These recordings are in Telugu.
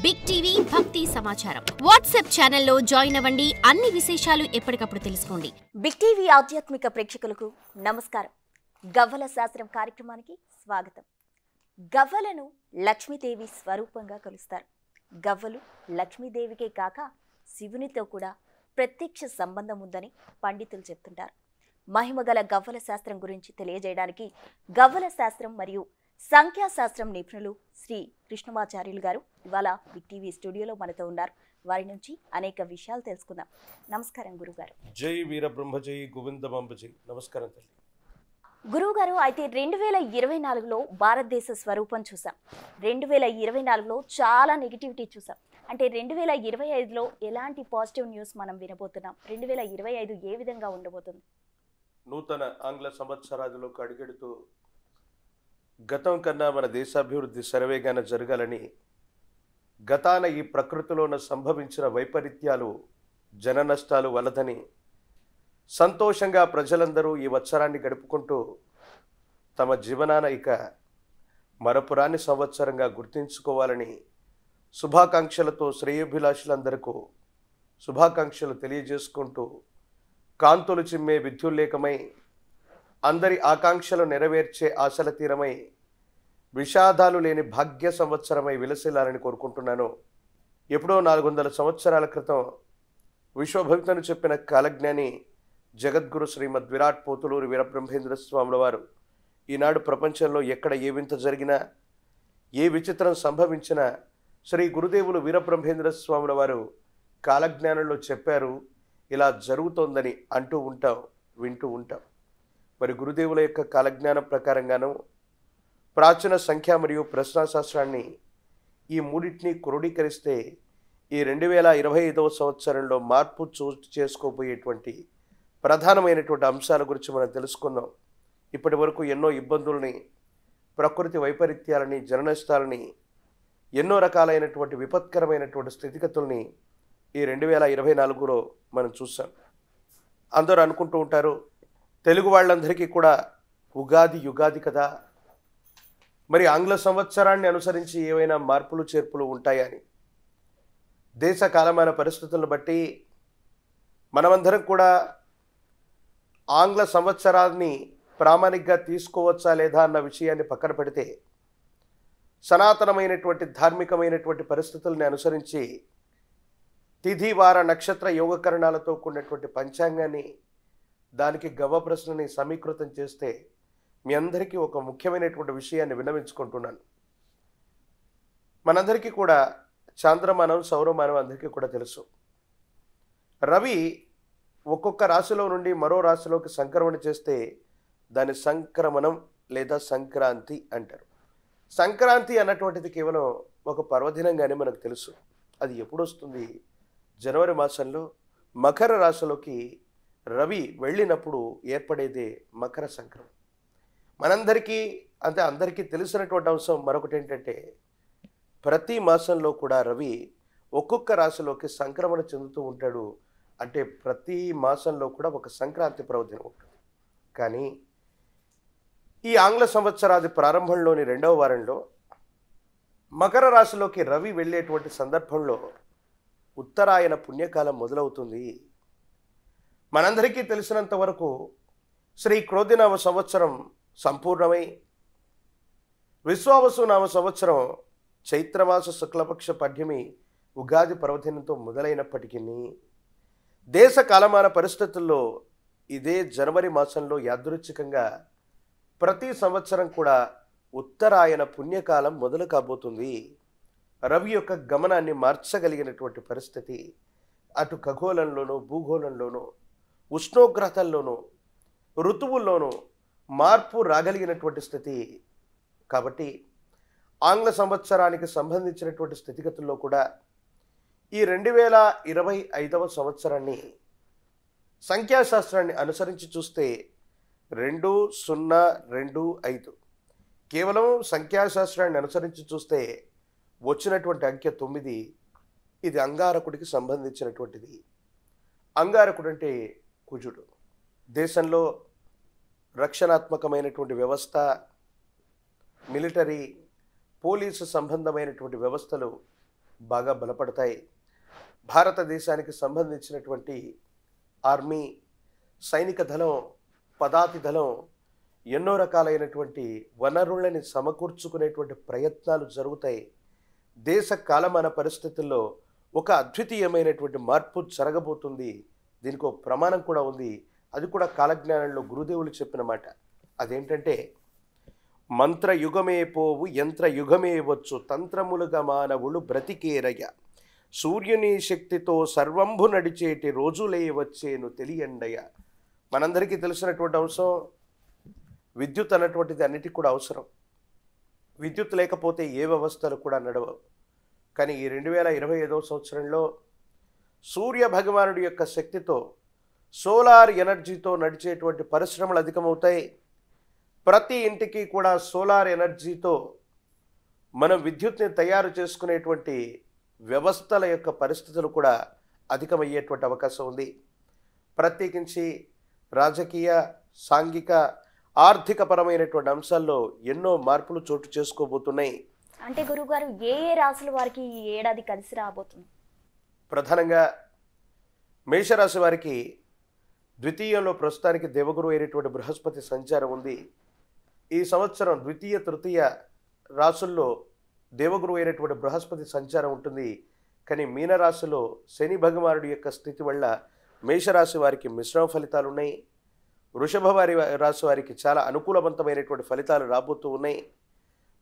బిగ్ టీవీ భక్తి సమాచారం వాట్సాప్ ఛానల్లో జాయిన్ అవ్వండి. అన్ని విశేషాలు ఎప్పటికప్పుడు తెలుసుకోండి. బిగ్ టీవీ ఆధ్యాత్మిక ప్రేక్షకులకు నమస్కారం. గవ్వల శాస్త్రం కార్యక్రమానికి స్వాగతం. గవ్వలను లక్ష్మీదేవి స్వరూపంగా కొలుస్తారు. గవ్వలు లక్ష్మీదేవికే కాక శివునితో కూడా ప్రత్యక్ష సంబంధం ఉందని పండితులు చెప్తుంటారు. మహిమగల గవ్వల శాస్త్రం గురించి తెలియజేయడానికి గవ్వల శాస్త్రం మరియు సంఖ్యాశాస్త్రం నిపుణులు శ్రీ కృష్ణమాచార్యులు గారు ఇవాళ బిగ్ టీవీ స్టూడియోలో మనతో ఉన్నారు. వారి నుంచి అనేక విషయాలు తెలుసుకుందాం. నమస్కారం గురుగారు. జై వీర బ్రహ్మ జై గోవిందమాంబ జై. నమస్కారం తల్లి. గురువుగారు, అయితే 2024లో భారతదేశ స్వరూపం చూసాం. 2024లో చాలా నెగిటివిటీ చూసాం. అంటే 2025లో ఎలాంటి పాజిటివ్ న్యూస్ మనం వినబోతున్నాం? 2025 ఏ విధంగా ఉండబోతుంది? నూతన ఆంగ్ల సంవత్సరాదిలోకి అడుగెడుతూ గతం కన్నా మన దేశాభివృద్ధి శరవేగాన జరగాలని, గతాన ఈ ప్రకృతిలోన సంభవించిన వైపరీత్యాలు జన నష్టాలు వలదని సంతోషంగా ప్రజలందరూ ఈ వత్సరాన్ని గడుపుకుంటూ తమ జీవనాన ఇక మరపురాని సంవత్సరంగా గుర్తించుకోవాలని శుభాకాంక్షలతో శ్రేయోభిలాషులందరికీ శుభాకాంక్షలు తెలియజేసుకుంటూ, కాంతులు చిమ్మే విద్యుల్లేఖమై అందరి ఆకాంక్షలు నెరవేర్చే ఆశల తీరమై విషాదాలు లేని భాగ్య సంవత్సరమై విలసిల్లాలని కోరుకుంటున్నాను. ఎప్పుడో 400 సంవత్సరాల క్రితం విశ్వభవితను చెప్పిన కాలజ్ఞాని జగద్గురు శ్రీమద్ విరాట్ పోతులూరి వీరబ్రహ్మేంద్ర స్వాముల వారు ఈనాడు ప్రపంచంలో ఎక్కడ ఏ వింత జరిగినా, ఏ విచిత్రం సంభవించినా శ్రీ గురుదేవులు వీరబ్రహ్మేంద్ర స్వాముల వారు కాలజ్ఞానంలో చెప్పారు, ఇలా జరుగుతోందని అంటూ ఉంటాం, వింటూ ఉంటాం. మరి గురుదేవుల యొక్క కాలజ్ఞానం ప్రకారంగాను ప్రాచీన సంఖ్య మరియు ప్రశ్నాశాస్త్రాన్ని ఈ మూడింటిని క్రోడీకరిస్తే ఈ 2025వ సంవత్సరంలో మార్పు చోటు చేసుకోబోయేటువంటి ప్రధానమైనటువంటి అంశాల గురించి మనం తెలుసుకుందాం. ఇప్పటి వరకు ఎన్నో ఇబ్బందుల్ని, ప్రకృతి వైపరీత్యాలని, జననష్టాలని, ఎన్నో రకాలైనటువంటి విపత్కరమైనటువంటి స్థితిగతుల్ని ఈ 2024లో మనం చూసాం. అందరూ అనుకుంటూ ఉంటారు, తెలుగు వాళ్ళందరికీ కూడా ఉగాది యుగాది కదా, మరి ఆంగ్ల సంవత్సరాన్ని అనుసరించి ఏవైనా మార్పులు చేర్పులు ఉంటాయా అని. దేశ కాలమాన పరిస్థితులను బట్టి మనమందరం కూడా ఆంగ్ల సంవత్సరాన్ని ప్రామాణికంగా తీసుకోవచ్చా లేదా అన్న విషయాన్ని పక్కన పెడితే, సనాతనమైనటువంటి ధార్మికమైనటువంటి పరిస్థితుల్ని అనుసరించి తిథి వార నక్షత్ర యోగకరణాలతో కూడినటువంటి పంచాంగాన్ని, దానికి గవ్వ ప్రశ్నని సమీకృతం చేస్తే మీ అందరికీ ఒక ముఖ్యమైనటువంటి విషయాన్ని విన్నవించుకుంటున్నాను. మనందరికీ కూడా చాంద్రమానం, సౌరమానం అందరికీ కూడా తెలుసు. రవి ఒక్కొక్క రాశిలో నుండి మరో రాశిలోకి సంక్రమణ చేస్తే దాన్ని సంక్రమణం లేదా సంక్రాంతి అంటారు. సంక్రాంతి అన్నటువంటిది కేవలం ఒక పర్వదినంగానే మనకు తెలుసు. అది ఎప్పుడు వస్తుంది? జనవరి మాసంలో మకర రాశిలోకి రవి వెళ్ళినప్పుడు ఏర్పడేదే మకర సంక్రమణ. మనందరికీ అంటే అందరికీ తెలిసినటువంటి అంశం మరొకటి ఏంటంటే, ప్రతి మాసంలో కూడా రవి ఒక్కొక్క రాశిలోకి సంక్రమణ చెందుతూ ఉంటాడు. అంటే ప్రతి మాసంలో కూడా ఒక సంక్రాంతి పర్వదినం ఉంటుంది. కానీ ఈ ఆంగ్ల సంవత్సరాది ప్రారంభంలోని 2వ వారంలో మకర రాశిలోకి రవి వెళ్ళేటువంటి సందర్భంలో ఉత్తరాయణ పుణ్యకాలం మొదలవుతుంది. మనందరికీ తెలిసినంత వరకు శ్రీ క్రోధినామ సంవత్సరం సంపూర్ణమై విశ్వావసునామ సంవత్సరం చైత్రమాస శుక్లపక్ష పద్యమి ఉగాది పర్వదినంతో మొదలైనప్పటికీ దేశ కాలమాన పరిస్థితుల్లో ఇదే జనవరి మాసంలో యాదృచ్ఛికంగా ప్రతి సంవత్సరం కూడా ఉత్తరాయణ పుణ్యకాలం మొదలు కాబోతుంది. రవి యొక్క గమనాన్ని మార్చగలిగినటువంటి పరిస్థితి అటు ఖగోళంలోనూ, భూగోళంలోనూ, ఉష్ణోగ్రతల్లోనూ, ఋతువుల్లోనూ మార్పు రాగలిగినటువంటి స్థితి. కాబట్టి ఆంగ్ల సంవత్సరానికి సంబంధించినటువంటి స్థితిగతుల్లో కూడా ఈ 2025వ సంవత్సరాన్ని సంఖ్యాశాస్త్రాన్ని అనుసరించి చూస్తే 2025 కేవలం సంఖ్యాశాస్త్రాన్ని అనుసరించి చూస్తే వచ్చినటువంటి అంకె 9. ఇది అంగారకుడికి సంబంధించినటువంటిది. అంగారకుడు అంటే కుజుడు. దేశంలో రక్షణాత్మకమైనటువంటి వ్యవస్థ, మిలిటరీ, పోలీసు సంబంధమైనటువంటి వ్యవస్థలు బాగా బలపడతాయి. భారతదేశానికి సంబంధించినటువంటి ఆర్మీ, సైనిక దళం, పదాతి దళం ఎన్నో రకాలైనటువంటి వనరులని సమకూర్చుకునేటువంటి ప్రయత్నాలు జరుగుతాయి. దేశ కాలమాన పరిస్థితుల్లో ఒక అద్వితీయమైనటువంటి మార్పు జరగబోతుంది. దీనికి ఒక ప్రమాణం కూడా ఉంది. అది కూడా కాలజ్ఞానంలో గురుదేవులు చెప్పిన మాట. అదేంటంటే, మంత్రయుగమే పోవు యంత్రయుగమే వచ్చు, తంత్రములుగా మానవులు బ్రతికేరయ్య, సూర్యుని శక్తితో సర్వంబు నడిచేటి రోజులే వచ్చేను తెలియండయ్య. మనందరికీ తెలిసినటువంటి అంశం విద్యుత్ అన్నటువంటిది అన్నిటికీ కూడా అవసరం. విద్యుత్ లేకపోతే ఏ వ్యవస్థలు కూడా నడవవు. కానీ ఈ 2025వ సంవత్సరంలో సూర్య భగవానుడి యొక్క శక్తితో, సోలార్ ఎనర్జీతో నడిచేటువంటి పరిశ్రమలు అధికమవుతాయి. ప్రతి ఇంటికి కూడా సోలార్ ఎనర్జీతో మనం విద్యుత్ని తయారు చేసుకునేటువంటి వ్యవస్థల యొక్క పరిస్థితులు కూడా అధికమయ్యేటువంటి అవకాశం ఉంది. ప్రత్యేకించి రాజకీయ, సాంఘిక, ఆర్థిక పరమైనటువంటి అంశాల్లో ఎన్నో మార్పులు చోటు చేసుకోబోతున్నాయి. అంటే గురుగారు, ఏ ఏ రాశుల వారికి ఈ ఏడాది కలిసి రాబోతుంది? ప్రధానంగా మేషరాశి వారికి ద్వితీయంలో ప్రస్తుతానికి దేవగురు అయినటువంటి బృహస్పతి సంచారం ఉంది. ఈ సంవత్సరం ద్వితీయ, తృతీయ రాశుల్లో దేవగురు అయినటువంటి బృహస్పతి సంచారం ఉంటుంది. కానీ మీనరాశిలో శని భగవానుడి యొక్క స్థితి వల్ల మేషరాశి వారికి మిశ్రమ ఫలితాలు ఉన్నాయి. వృషభ రాశి వారికి చాలా అనుకూలవంతమైనటువంటి ఫలితాలు రాబోతూ ఉన్నాయి.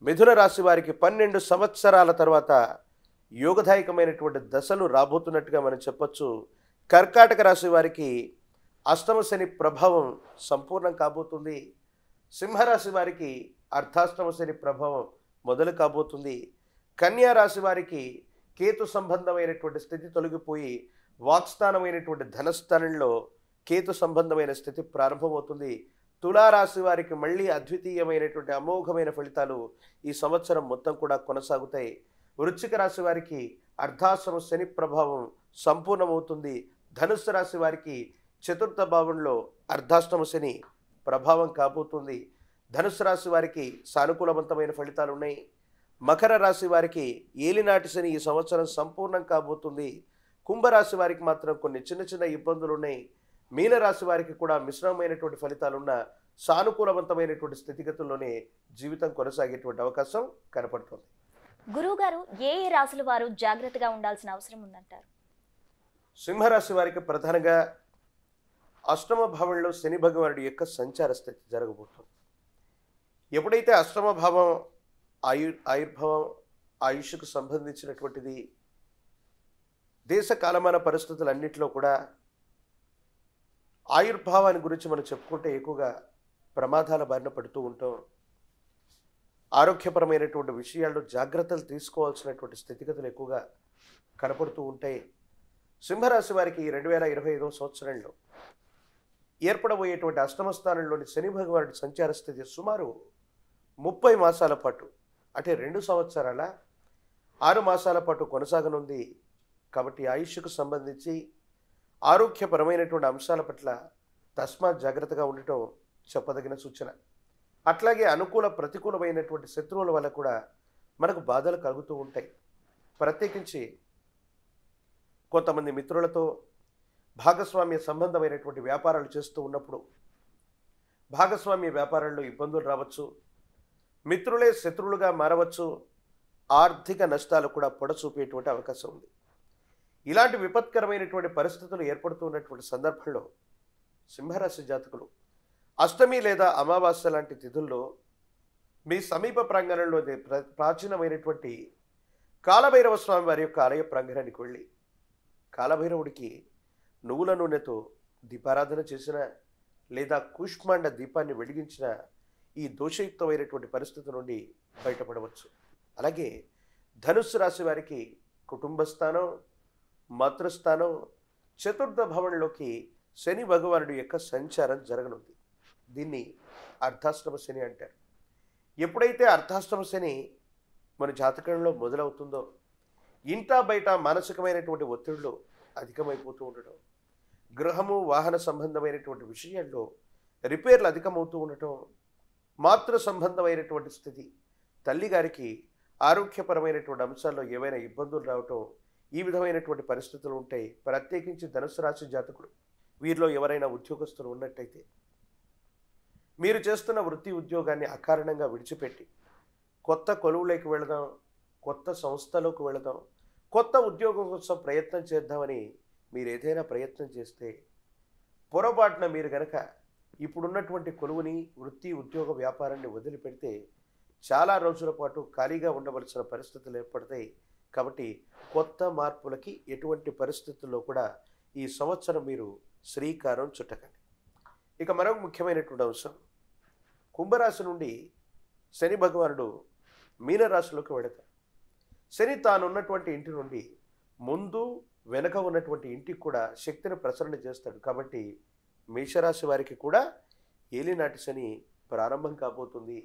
మిథున రాశి వారికి 12 సంవత్సరాల తర్వాత యోగదాయకమైనటువంటి దశలు రాబోతున్నట్టుగా మనం చెప్పొచ్చు. కర్కాటక రాశి వారికి అష్టమ శని ప్రభావం సంపూర్ణం కాబోతుంది. సింహరాశి వారికి అర్ధాష్టమ శని ప్రభావం మొదలు కాబోతుంది. కన్యా రాశి వారికి కేతు సంబంధమైనటువంటి స్థితి తొలగిపోయి వాక్స్థానమైనటువంటి ధనస్థానంలో కేతు సంబంధమైన స్థితి ప్రారంభమవుతుంది. తులారాశి వారికి మళ్ళీ అద్వితీయమైనటువంటి అమోఘమైన ఫలితాలు ఈ సంవత్సరం మొత్తం కూడా కొనసాగుతాయి. వృశ్చిక రాశి వారికి అర్ధాశ్రమ శని ప్రభావం సంపూర్ణమవుతుంది. ధనుస్సు రాశి వారికి చతుర్థ భావంలో అర్ధాష్టమ శని ప్రభావం కాబోతుంది. ధనుస్సు రాశి వారికి సానుకూలవంతమైన ఫలితాలు ఉన్నాయి. మకర రాశి వారికి ఏలినాటి శని ఈ సంవత్సరం సంపూర్ణం కాబోతుంది. కుంభరాశి వారికి మాత్రం కొన్ని చిన్న చిన్న ఇబ్బందులు ఉన్నాయి. మీనరాశి వారికి కూడా మిశ్రమమైనటువంటి ఫలితాలున్న సానుకూలవంతమైనటువంటి స్థితిగతుల్లోనే జీవితం కొనసాగేటువంటి అవకాశం కనపడుతుంది. గురువు గారు, ఏ ఏ రాశుల వారు జాగ్రత్తగా ఉండాల్సిన అవసరం ఉందంటారు? సింహరాశి వారికి ప్రధానంగా అష్టమ భావంలో శని భగవానుడి యొక్క సంచార స్థితి జరగబోతుంది. ఎప్పుడైతే అష్టమ భావం ఆయుర్భావం, ఆయుష్కు సంబంధించినటువంటిది, దేశ కాలమాన పరిస్థితులన్నింటిలో కూడా ఆయుర్భావాన్ని గురించి మనం చెప్పుకుంటే ఎక్కువగా ప్రమాదాల బారిన పడుతూ ఉంటాం. ఆరోగ్యపరమైనటువంటి విషయాల్లో జాగ్రత్తలు తీసుకోవాల్సినటువంటి స్థితిగతులు ఎక్కువగా కనపడుతూ ఉంటాయి. సింహరాశి వారికి 2025వ సంవత్సరంలో ఏర్పడబోయేటువంటి అష్టమ స్థానంలోని శని భగవానుడి సంచార స్థితి సుమారు 30 మాసాల పాటు, అంటే 2 సంవత్సరాల 6 మాసాల పాటు కొనసాగనుంది. కాబట్టి ఆయుష్కు సంబంధించి ఆరోగ్యపరమైనటువంటి అంశాల పట్ల తస్మాత్ జాగ్రత్తగా ఉండటం చెప్పదగిన సూచన. అట్లాగే అనుకూల ప్రతికూలమైనటువంటి శత్రువుల వల్ల కూడా మనకు బాధలు కలుగుతూ ఉంటాయి. ప్రత్యేకించి కొంతమంది మిత్రులతో భాగస్వామ్య సంబంధమైనటువంటి వ్యాపారాలు చేస్తూ ఉన్నప్పుడు భాగస్వామ్య వ్యాపారాల్లో ఇబ్బందులు రావచ్చు. మిత్రులే శత్రువులుగా మారవచ్చు. ఆర్థిక నష్టాలు కూడా పొడచూపేటువంటి అవకాశం ఉంది. ఇలాంటి విపత్కరమైనటువంటి పరిస్థితులు ఏర్పడుతున్నటువంటి సందర్భంలో సింహరాశి జాతకులు అష్టమి లేదా అమావాస్య లాంటి తిథుల్లో మీ సమీప ప్రాంగణంలో ప్రాచీనమైనటువంటి కాలభైరవ స్వామి వారి యొక్క ఆలయ ప్రాంగణానికి వెళ్ళి కాలభైరవుడికి నువ్వుల నూనెతో దీపారాధన చేసిన లేదా కూష్మాండ దీపాన్ని వెలిగించిన ఈ దోషయుక్తమైనటువంటి పరిస్థితి నుండి బయటపడవచ్చు. అలాగే ధనుస్సు రాశి వారికి కుటుంబ స్థానం, మాతృస్థానం, చతుర్థ భవనంలోకి శని భగవానుడి యొక్క సంచారం జరగనుంది. దీన్ని అర్ధాష్టమ శని అంటారు. ఎప్పుడైతే అర్ధాష్టమ శని మన జాతకంలో మొదలవుతుందో ఇంటా బయట మానసికమైనటువంటి ఒత్తిళ్లు అధికమైపోతూ ఉండటం, గృహము వాహన సంబంధమైనటువంటి విషయాల్లో రిపేర్లు అధికమవుతూ ఉండటం, మాతృ సంబంధమైనటువంటి స్థితి, తల్లిగారికి ఆరోగ్యపరమైనటువంటి అంశాల్లో ఏవైనా ఇబ్బందులు రావటం, ఈ విధమైనటువంటి పరిస్థితులు ఉంటాయి. ప్రత్యేకించి ధనుసు రాశి జాతకులు, వీరిలో ఎవరైనా ఉద్యోగస్తులు ఉన్నట్టయితే మీరు చేస్తున్న వృత్తి ఉద్యోగాన్ని అకారణంగా విడిచిపెట్టి కొత్త కొలువులోకి వెళదాం, కొత్త సంస్థలోకి వెళదాం, కొత్త ఉద్యోగం కోసం ప్రయత్నం చేద్దామని మీరు ఏదైనా ప్రయత్నం చేస్తే పొరపాటున మీరు గనక ఇప్పుడున్నటువంటి కొలువుని, వృత్తి ఉద్యోగ వ్యాపారాన్ని వదిలిపెడితే చాలా రోజుల పాటు ఖాళీగా ఉండవలసిన పరిస్థితులు ఏర్పడతాయి. కాబట్టి కొత్త మార్పులకి ఎటువంటి పరిస్థితుల్లో కూడా ఈ సంవత్సరం మీరు శ్రీకారం చుట్టకండి. ఇక మరొక ముఖ్యమైనటువంటి అంశం, కుంభరాశి నుండి శని భగవానుడు మీనరాశిలోకి వెళతారు. శని తానున్నటువంటి ఇంటి నుండి ముందు వెనక ఉన్నటువంటి ఇంటికి కూడా శక్తిని ప్రసరణ చేస్తాడు. కాబట్టి మేషరాశి వారికి కూడా ఏలినాటి శని ప్రారంభం కాబోతుంది.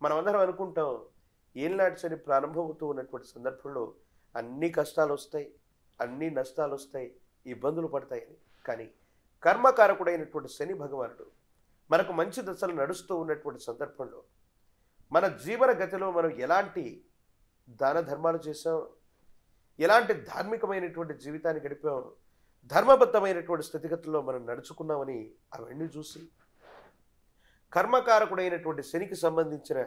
మనమందరం అనుకుంటాం ఏలినాటి శని ప్రారంభమవుతూ ఉన్నటువంటి సందర్భంలో అన్ని కష్టాలు వస్తాయి, అన్ని నష్టాలు వస్తాయి, ఇబ్బందులు పడతాయని. కానీ కర్మకారకుడైనటువంటి శని భగవానుడు మనకు మంచి దశలు నడుస్తూ ఉన్నటువంటి సందర్భంలో మన జీవన గతిలో మనం ఎలాంటి దాన ధర్మాలు చేసాం, ఎలాంటి ధార్మికమైనటువంటి జీవితాన్ని గడిపాం, ధర్మబద్ధమైనటువంటి స్థితిగతుల్లో మనం నడుచుకున్నామని అవన్నీ చూసి కర్మకారకుడైనటువంటి శనికి సంబంధించిన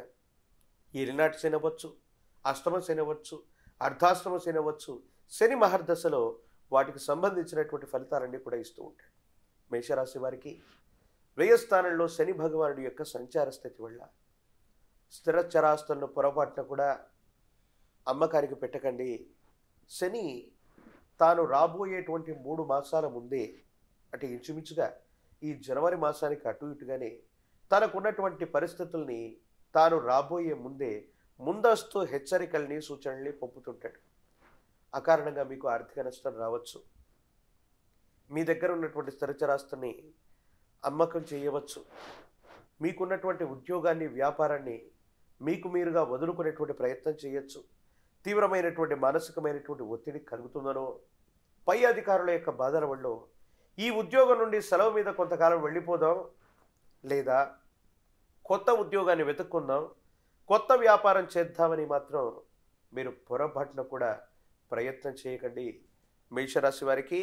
ఏలినాటి శని అవ్వచ్చు, అష్టమ శని అవ్వచ్చు, అర్ధాష్టమ శని అవ్వచ్చు, శని మహర్దశలో వాటికి సంబంధించినటువంటి ఫలితాలన్నీ కూడా ఇస్తూ ఉంటాడు. మేషరాశి వారికి వ్యయస్థానంలో శని భగవానుడి యొక్క సంచార స్థితి వల్ల స్థిర చరాస్తులను పొరపాటున కూడా అమ్మకానికి పెట్టకండి. శని తాను రాబోయేటువంటి 3 మాసాల ముందే, అంటే ఇంచుమించుగా ఈ జనవరి మాసానికి అటు ఇటుగానే తనకున్నటువంటి పరిస్థితుల్ని తాను రాబోయే ముందే ముందస్తు హెచ్చరికల్ని, సూచనల్ని పంపుతుంటాడు. అకారణంగా మీకు ఆర్థిక నష్టం రావచ్చు, మీ దగ్గర ఉన్నటువంటి స్థిరచరాస్తుని అమ్మకం చేయవచ్చు, మీకున్నటువంటి ఉద్యోగాన్ని, వ్యాపారాన్ని మీకు మీరుగా వదులుకునేటువంటి ప్రయత్నం చేయొచ్చు, తీవ్రమైనటువంటి మానసికమైనటువంటి ఒత్తిడి కలుగుతుందనో, పై అధికారుల యొక్క బాధల వల్ల ఈ ఉద్యోగం నుండి సెలవు మీద కొంతకాలం వెళ్ళిపోదాం, లేదా కొత్త ఉద్యోగాన్ని వెతుక్కుందాం, కొత్త వ్యాపారం చేద్దామని మాత్రం మీరు పొరపాటున కూడా ప్రయత్నం చేయకండి. మేషరాశి వారికి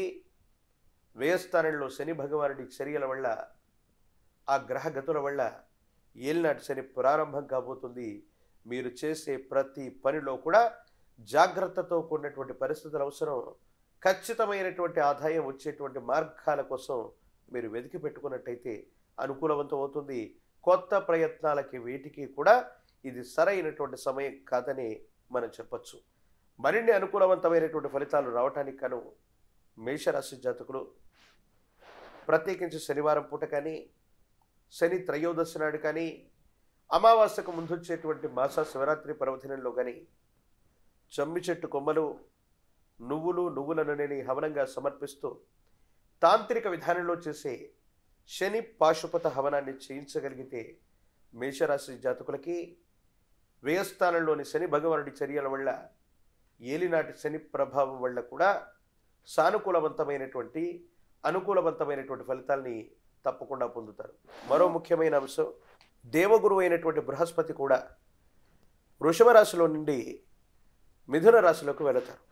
వ్యయస్థానంలో శని భగవానుడి చర్యల వల్ల, ఆ గ్రహగతుల వల్ల ఏలినాటి శని ప్రారంభం కాబోతుంది. మీరు చేసే ప్రతి పనిలో కూడా జాగ్రత్తతో కూడినటువంటి పరిస్థితులు అవసరం. ఖచ్చితమైనటువంటి ఆదాయం వచ్చేటువంటి మార్గాల కోసం మీరు వెతికి పెట్టుకున్నట్టయితే అనుకూలవంతం అవుతుంది. కొత్త ప్రయత్నాలకి వేటికి కూడా ఇది సరైనటువంటి సమయం కాదని మనం చెప్పచ్చు. మరిన్ని అనుకూలవంతమైనటువంటి ఫలితాలు రావటానికి కాను మేషరాశి జాతకులు ప్రత్యేకించి శనివారం పూట కానీ, శని త్రయోదశి నాడు కానీ, అమావాస్యకు ముందు వచ్చేటువంటి మాస శివరాత్రి పర్వదినంలో కానీ జమ్మి చెట్టు కొమ్మలు, నువ్వుల నూనెని హవనంగా సమర్పిస్తూ తాంత్రిక విధానంలో చేసే శని పాశుపత హవనాన్ని చేయించగలిగితే మేషరాశి జాతకులకి వ్యయస్థానంలోని శని భగవానుడి చర్యల వల్ల, ఏలినాటి శని ప్రభావం వల్ల కూడా సానుకూలవంతమైనటువంటి, అనుకూలవంతమైనటువంటి ఫలితాల్ని తప్పకుండా పొందుతారు. మరో ముఖ్యమైన అంశం, దేవగురువు అయినటువంటి బృహస్పతి కూడా వృషభ రాశిలో నుండి మిథున రాశిలోకి వెళతారు.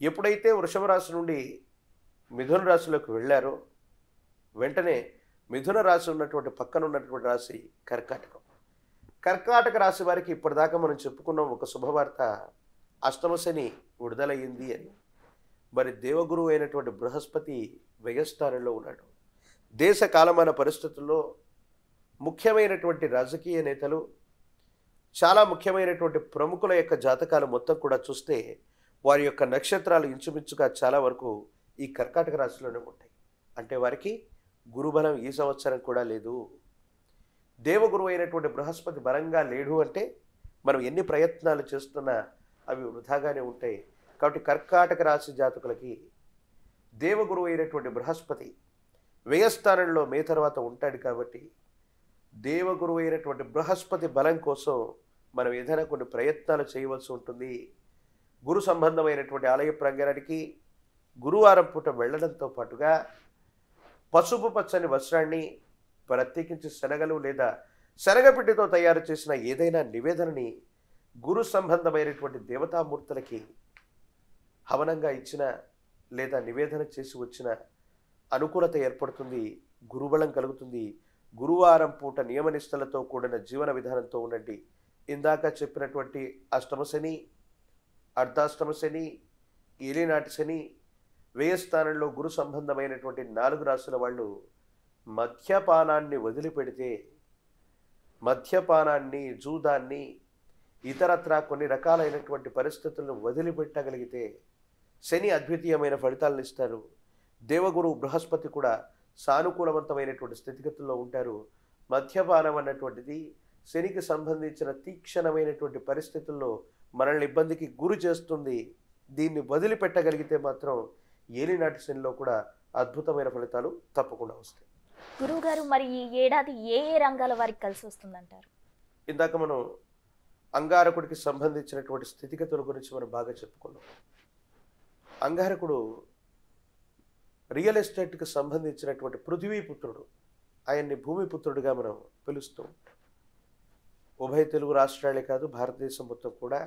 ఎప్పుడైతే వృషభ రాశి నుండి మిథున రాశిలోకి వెళ్ళారో వెంటనే మిథున రాశి ఉన్నటువంటి పక్కన ఉన్నటువంటి రాశి కర్కాటకం. కర్కాటక రాశి వారికి ఇప్పటిదాకా మనం చెప్పుకున్నాం ఒక శుభవార్త, అష్టమ శని విడుదలయ్యింది అని. మరి దేవగురువు అయినటువంటి బృహస్పతి వ్యయస్థానంలో ఉన్నాడు. దేశ కాలమాన పరిస్థితుల్లో ముఖ్యమైనటువంటి రాజకీయ నేతలు, చాలా ముఖ్యమైనటువంటి ప్రముఖుల యొక్క జాతకాలు మొత్తం కూడా చూస్తే వారి యొక్క నక్షత్రాలు ఇంచుమించుగా చాలా వరకు ఈ కర్కాటక రాశిలోనే ఉంటాయి. అంటే వారికి గురుబలం ఈ సంవత్సరం కూడా లేదు. దేవగురువు అయినటువంటి బృహస్పతి బలంగా లేడు అంటే మనం ఎన్ని ప్రయత్నాలు చేస్తున్నా అవి వృధాగానే ఉంటాయి. కాబట్టి కర్కాటక రాశి జాతకులకి దేవగురువు అయినటువంటి బృహస్పతి వ్యయస్థానంలో మే తర్వాత ఉంటాడు. కాబట్టి దేవగురువు అయినటువంటి బృహస్పతి బలం కోసం మనం ఏదైనా కొన్ని ప్రయత్నాలు చేయవలసి ఉంటుంది. గురు సంబంధమైనటువంటి ఆలయ ప్రాంగణానికి గురువారం పూట వెళ్ళడంతో పాటుగా పసుపు పచ్చని వస్త్రాన్ని, ప్రత్యేకించి శనగలు లేదా శనగపిండితో తయారు చేసిన ఏదైనా నివేదనని గురు సంబంధమైనటువంటి దేవతామూర్తులకి హవనంగా ఇచ్చిన లేదా నివేదన చేసి వచ్చిన అనుకూలత ఏర్పడుతుంది, గురుబలం కలుగుతుంది. గురువారం పూట నియమనిష్టలతో కూడిన జీవన విధానంతో ఉండండి. ఇందాక చెప్పినటువంటి అష్టమ శని, అర్ధాష్టమ శని, ఏలినాటి శని, వ్యయస్థానంలో గురు సంబంధమైనటువంటి 4 రాశుల వాళ్ళు మద్యపానాన్ని వదిలిపెడితే, మద్యపానాన్ని, జూదాన్ని, ఇతరత్రా కొన్ని రకాలైనటువంటి పరిస్థితులను వదిలిపెట్టగలిగితే శని అద్వితీయమైన ఫలితాలను ఇస్తారు. దేవగురు బృహస్పతి కూడా సానుకూలవంతమైనటువంటి స్థితిగతుల్లో ఉంటారు. మద్యపానం అన్నటువంటిది శనికి సంబంధించిన తీక్షణమైనటువంటి పరిస్థితుల్లో మనల్ని ఇబ్బందికి గురి చేస్తుంది. దీన్ని వదిలిపెట్టగలిగితే మాత్రం ఏలినాటి శనిలో కూడా అద్భుతమైన ఫలితాలు తప్పకుండా వస్తాయి. గురువుగారు, మరి ఈ ఏడాది ఏ ఏ రంగాల వారికి కలిసి వస్తుందంటారు? ఇందాక మనం అంగారకుడికి సంబంధించినటువంటి స్థితిగతుల గురించి మనం బాగా చెప్పుకున్నాం. అంగారకుడు రియల్ ఎస్టేట్కి సంబంధించినటువంటి పృథ్వీపుత్రుడు. ఆయన్ని భూమిపుత్రుడిగా మనం పిలుస్తూ ఉంటాం. ఉభయ తెలుగు రాష్ట్రాలే కాదు, భారతదేశం మొత్తం కూడా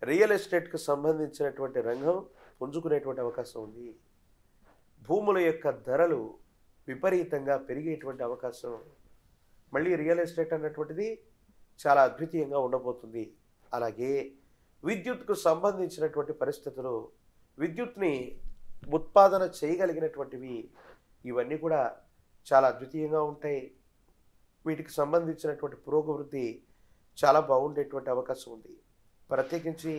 రియల్ ఎస్టేట్కి సంబంధించినటువంటి రంగం పుంజుకునేటువంటి అవకాశం ఉంది. భూముల యొక్క ధరలు విపరీతంగా పెరిగేటువంటి అవకాశం, మళ్ళీ రియల్ ఎస్టేట్ అన్నటువంటిది చాలా అద్వితీయంగా ఉండబోతుంది. అలాగే విద్యుత్కు సంబంధించినటువంటి పరిస్థితులు, విద్యుత్ని ఉత్పాదన చేయగలిగినటువంటివి, ఇవన్నీ కూడా చాలా అద్వితీయంగా ఉంటాయి. వీటికి సంబంధించినటువంటి పురోగవృద్ధి చాలా బాగుండేటువంటి అవకాశం ఉంది. ప్రత్యేకించి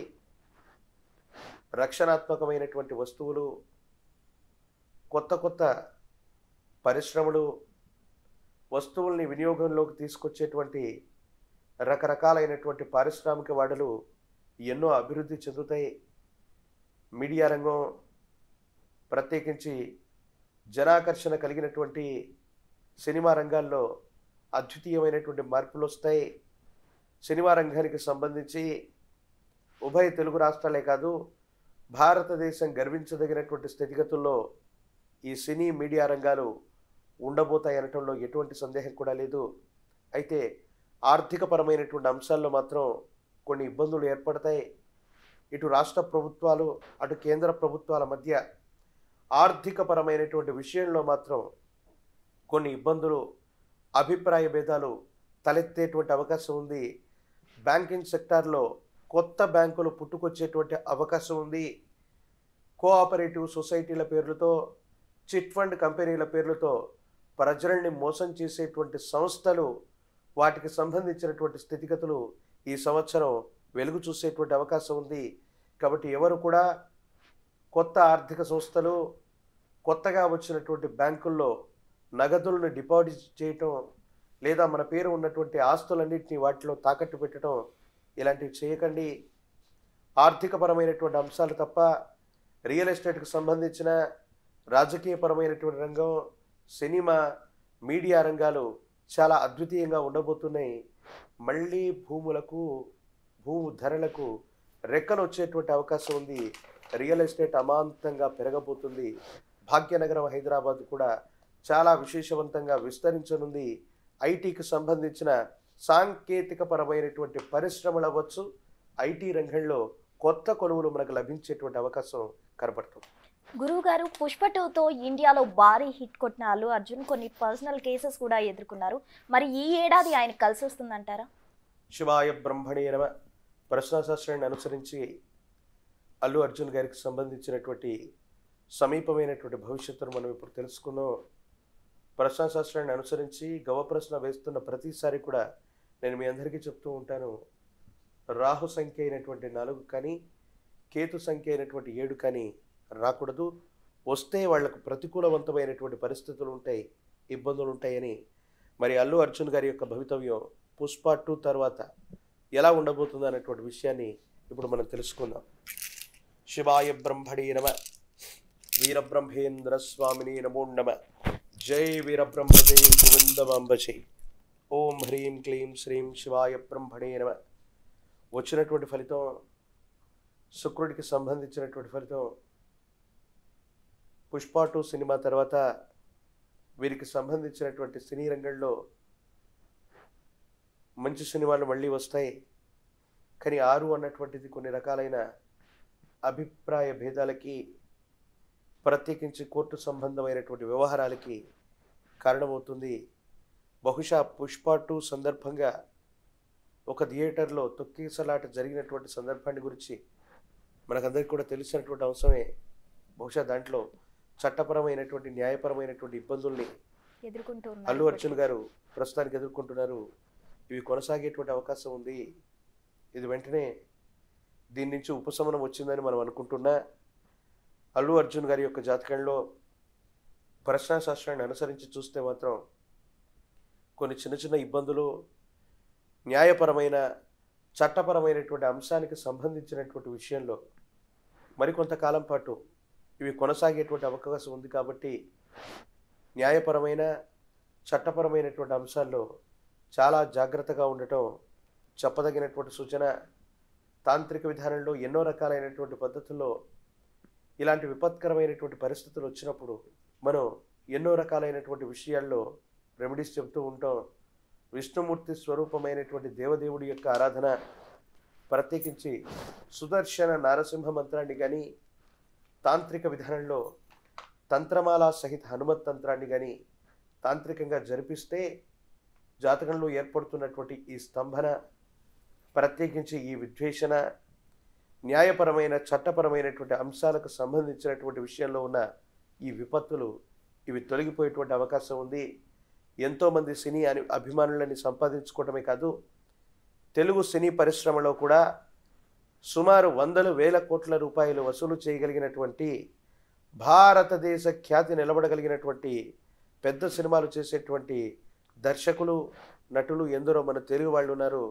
రక్షణాత్మకమైనటువంటి వస్తువులు, కొత్త కొత్త పరిశ్రమలు, వస్తువుల్ని వినియోగంలోకి తీసుకొచ్చేటువంటి రకరకాలైనటువంటి పారిశ్రామిక వాడలు ఎన్నో అభివృద్ధి చెందుతాయి. మీడియా రంగం, ప్రత్యేకించి జనాకర్షణ కలిగినటువంటి సినిమా రంగాల్లో అద్వితీయమైనటువంటి మార్పులు వస్తాయి. సినిమా రంగానికి సంబంధించి ఉభయ తెలుగు రాష్ట్రాలే కాదు, భారతదేశం గర్వించదగినటువంటి స్థితిగతుల్లో ఈ సినీ మీడియా రంగాలు ఉండబోతాయి అనటంలో ఎటువంటి సందేహం కూడా లేదు. అయితే ఆర్థికపరమైనటువంటి అంశాల్లో మాత్రం కొన్ని ఇబ్బందులు ఏర్పడతాయి. ఇటు రాష్ట్ర ప్రభుత్వాలు, అటు కేంద్ర ప్రభుత్వాల మధ్య ఆర్థికపరమైనటువంటి విషయంలో మాత్రం కొన్ని ఇబ్బందులు, అభిప్రాయ భేదాలు తలెత్తేటువంటి అవకాశం ఉంది. బ్యాంకింగ్ సెక్టార్లో కొత్త బ్యాంకులు పుట్టుకొచ్చేటువంటి అవకాశం ఉంది. కోఆపరేటివ్ సొసైటీల పేర్లతో, చిట్ ఫండ్ కంపెనీల పేర్లతో ప్రజల్ని మోసం చేసేటువంటి సంస్థలు, వాటికి సంబంధించినటువంటి స్థితిగతులు ఈ సంవత్సరం వెలుగు చూసేటువంటి అవకాశం ఉంది. కాబట్టి ఎవరు కూడా కొత్త ఆర్థిక సంస్థలు, కొత్తగా వచ్చినటువంటి బ్యాంకుల్లో నగదులను డిపాజిట్ చేయటం, లేదా మన పేరు ఉన్నటువంటి ఆస్తులన్నింటినీ వాటిలో తాకట్టు పెట్టడం, ఇలాంటివి చేయకండి. ఆర్థికపరమైనటువంటి అంశాలు తప్ప రియల్ ఎస్టేట్కి సంబంధించిన రాజకీయపరమైనటువంటి రంగం, సినిమా, మీడియా రంగాలు చాలా అద్వితీయంగా ఉండబోతున్నాయి. మళ్ళీ భూములకు, భూ ధరలకు రెక్కలు వచ్చేటువంటి అవకాశం ఉంది. రియల్ ఎస్టేట్ అమాంతంగా పెరగబోతుంది. భాగ్యనగరం హైదరాబాద్ కూడా చాలా విశేషవంతంగా విస్తరించనుంది. ఐటీకి సంబంధించిన సాంకేతికపరమైనటువంటి పరిశ్రమలు అవ్వచ్చు, ఐటీ రంగంలో కొత్త కొలువులు మనకు లభించేటువంటి అవకాశం కనబడుతుంది. గురువుగారు, పుష్ప 2తో ఇండియాలో భారీ హిట్ కొట్టిన అల్లు అర్జున్ కొన్ని పర్సనల్ కేసెస్ కూడా ఎదుర్కొన్నారు. మరి ఈ ఏడాది ఆయన కలిసి వస్తుందంటారా? శివాయ బ్రహ్మణే నమః ప్రశ్నాశాస్త్రాన్ని అనుసరించి అల్లు అర్జున్ గారికి సంబంధించినటువంటి సమీపమైనటువంటి భవిష్యత్తును మనం ఇప్పుడు తెలుసుకుందాం. ప్రశ్నాశాస్త్రాన్ని అనుసరించి గవ ప్రశ్న వేస్తున్న ప్రతిసారి కూడా నేను మీ అందరికీ చెప్తూ ఉంటాను, రాహు సంఖ్య అయినటువంటి 4 కానీ, కేతు సంఖ్య అయినటువంటి 7 కానీ రాకూడదు. వస్తే వాళ్లకు ప్రతికూలవంతమైనటువంటి పరిస్థితులు ఉంటాయి, ఇబ్బందులు ఉంటాయని. మరి అల్లు అర్జున్ గారి యొక్క భవితవ్యం పుష్ప 2 తర్వాత ఎలా ఉండబోతుందో అనేటువంటి విషయాన్ని ఇప్పుడు మనం తెలుసుకుందాం. శివాయ బ్రహ్మణే నమః వీరబ్రహ్మేంద్ర స్వామిని నమో నమః. జై వీరబ్రహ్మదేవ్ గోవిందమాంబజై. ఓం హ్రీం క్లీం శ్రీం శివాయ బ్రహ్మణే నమః. వచ్చినటువంటి ఫలితం, శుక్రుడికి సంబంధించినటువంటి ఫలితం, పుష్ప 2 సినిమా తర్వాత వీరికి సంబంధించినటువంటి సినీ రంగంలో మంచి సినిమాలు మళ్ళీ వస్తాయి. కానీ 6 అన్నటువంటిది కొన్ని రకాలైన అభిప్రాయ భేదాలకి, ప్రత్యేకించి కోర్టు సంబంధమైనటువంటి వ్యవహారాలకి కారణమవుతుంది. బహుశా పుష్ప 2 సందర్భంగా ఒక థియేటర్లో తొక్కిసలాట జరిగినటువంటి సందర్భాన్ని గురించి మనకందరికీ కూడా తెలిసినటువంటి అంశమే. బహుశా దాంట్లో చట్టపరమైనటువంటి న్యాయపరమైనటువంటి ఇబ్బందుల్ని అల్లు అర్జున్ గారు ప్రస్తుతానికి ఎదుర్కొంటున్నారు. ఇవి కొనసాగేటువంటి అవకాశం ఉంది. ఇది వెంటనే దీని నుంచి ఉపశమనం వచ్చిందని మనం అనుకుంటున్నా. అల్లు అర్జున్ గారి యొక్క జాతకంలో ప్రశ్నాశాస్త్రాన్ని అనుసరించి చూస్తే మాత్రం కొన్ని చిన్న చిన్న ఇబ్బందులు, న్యాయపరమైన చట్టపరమైనటువంటి అంశానికి సంబంధించినటువంటి విషయంలో మరికొంతకాలం పాటు ఇవి కొనసాగేటువంటి అవకాశం ఉంది. కాబట్టి న్యాయపరమైన చట్టపరమైనటువంటి అంశాల్లో చాలా జాగ్రత్తగా ఉండటం చెప్పదగినటువంటి సూచన. తాంత్రిక విధానంలో ఎన్నో రకాలైనటువంటి పద్ధతుల్లో ఇలాంటి విపత్కరమైనటువంటి పరిస్థితులు వచ్చినప్పుడు మనం ఎన్నో రకాలైనటువంటి విషయాల్లో రెమెడీస్ చెబుతూ ఉంటాం. విష్ణుమూర్తి స్వరూపమైనటువంటి దేవదేవుడి యొక్క ఆరాధన, ప్రత్యేకించి సుదర్శన నారసింహ మంత్రాన్ని కానీ, తాంత్రిక విధానంలో తంత్రమాల సహిత హనుమత్ తంత్రాన్ని కానీ తాంత్రికంగా జరిపిస్తే జాతకంలో ఏర్పడుతున్నటువంటి ఈ స్తంభన, ప్రత్యేకించి ఈ విద్వేషణ, న్యాయపరమైన చట్టపరమైనటువంటి అంశాలకు సంబంధించినటువంటి విషయంలో ఉన్న ఈ విపత్తులు ఇవి తొలగిపోయేటువంటి అవకాశం ఉంది. ఎంతోమంది సినీ అభిమానులని సంపాదించుకోవటమే కాదు, తెలుగు సినీ పరిశ్రమలో కూడా సుమారు 100,000 కోట్ల రూపాయలు వసూలు చేయగలిగినటువంటి, భారతదేశ ఖ్యాతి నిలబడగలిగినటువంటి పెద్ద సినిమాలు చేసేటువంటి దర్శకులు, నటులు ఎందరో మన తెలుగు వాళ్ళు ఉన్నారు.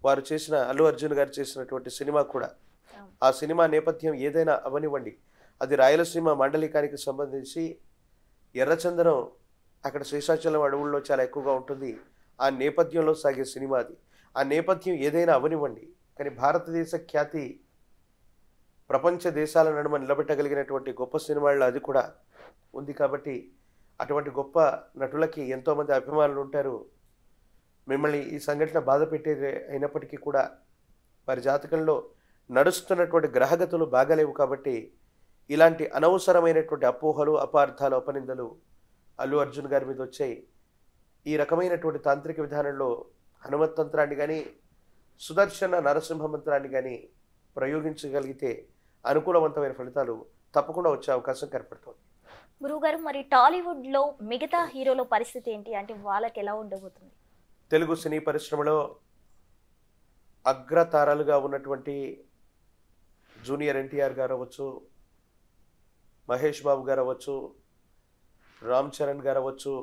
వారు చేసిన, అల్లు అర్జున్ గారు చేసినటువంటి సినిమా కూడా, ఆ సినిమా నేపథ్యం ఏదైనా అవనివ్వండి, అది రాయలసీమ మాండలికానికి సంబంధించి ఎర్రచందనం అక్కడ శ్రీశాచలం అడవుల్లో చాలా ఎక్కువగా ఉంటుంది. ఆ నేపథ్యంలో సాగే సినిమా అది. ఆ నేపథ్యం ఏదైనా అవనివ్వండి, కానీ భారతదేశ ఖ్యాతి ప్రపంచ దేశాల నడుమ నిలబెట్టగలిగినటువంటి గొప్ప సినిమాల్లో అది కూడా ఉంది. కాబట్టి అటువంటి గొప్ప నటులకి ఎంతోమంది అభిమానులు ఉంటారు. మిమ్మల్ని ఈ సంఘటన బాధ పెట్టేది అయినప్పటికీ కూడా వారి జాతకంలో నడుస్తున్నటువంటి గ్రహగతులు బాగలేవు. కాబట్టి ఇలాంటి అనవసరమైనటువంటి అపోహలు, అపార్థాలు, అపనిందలు అల్లు అర్జున్ గారి మీద వచ్చాయి. ఈ రకమైనటువంటి తాంత్రిక విధానంలో హనుమత్ తంత్రాన్ని కానీ, సుదర్శన నరసింహ మంత్రాన్ని కానీ ప్రయోగించగలిగితే అనుకూలవంతమైన ఫలితాలు తప్పకుండా వచ్చే అవకాశం కనపడుతుంది. గురువుగారు, మరి టాలీవుడ్లో మిగతా హీరోల పరిస్థితి ఏంటి? అంటే వాళ్ళకి ఎలా ఉండబోతుంది? తెలుగు సినీ పరిశ్రమలో అగ్రతారాలుగా ఉన్నటువంటి జూనియర్ ఎన్టీఆర్ గారు అవ్వచ్చు, మహేష్ బాబు గారు అవ్వచ్చు, రామ్ చరణ్ గారు అవ్వచ్చు,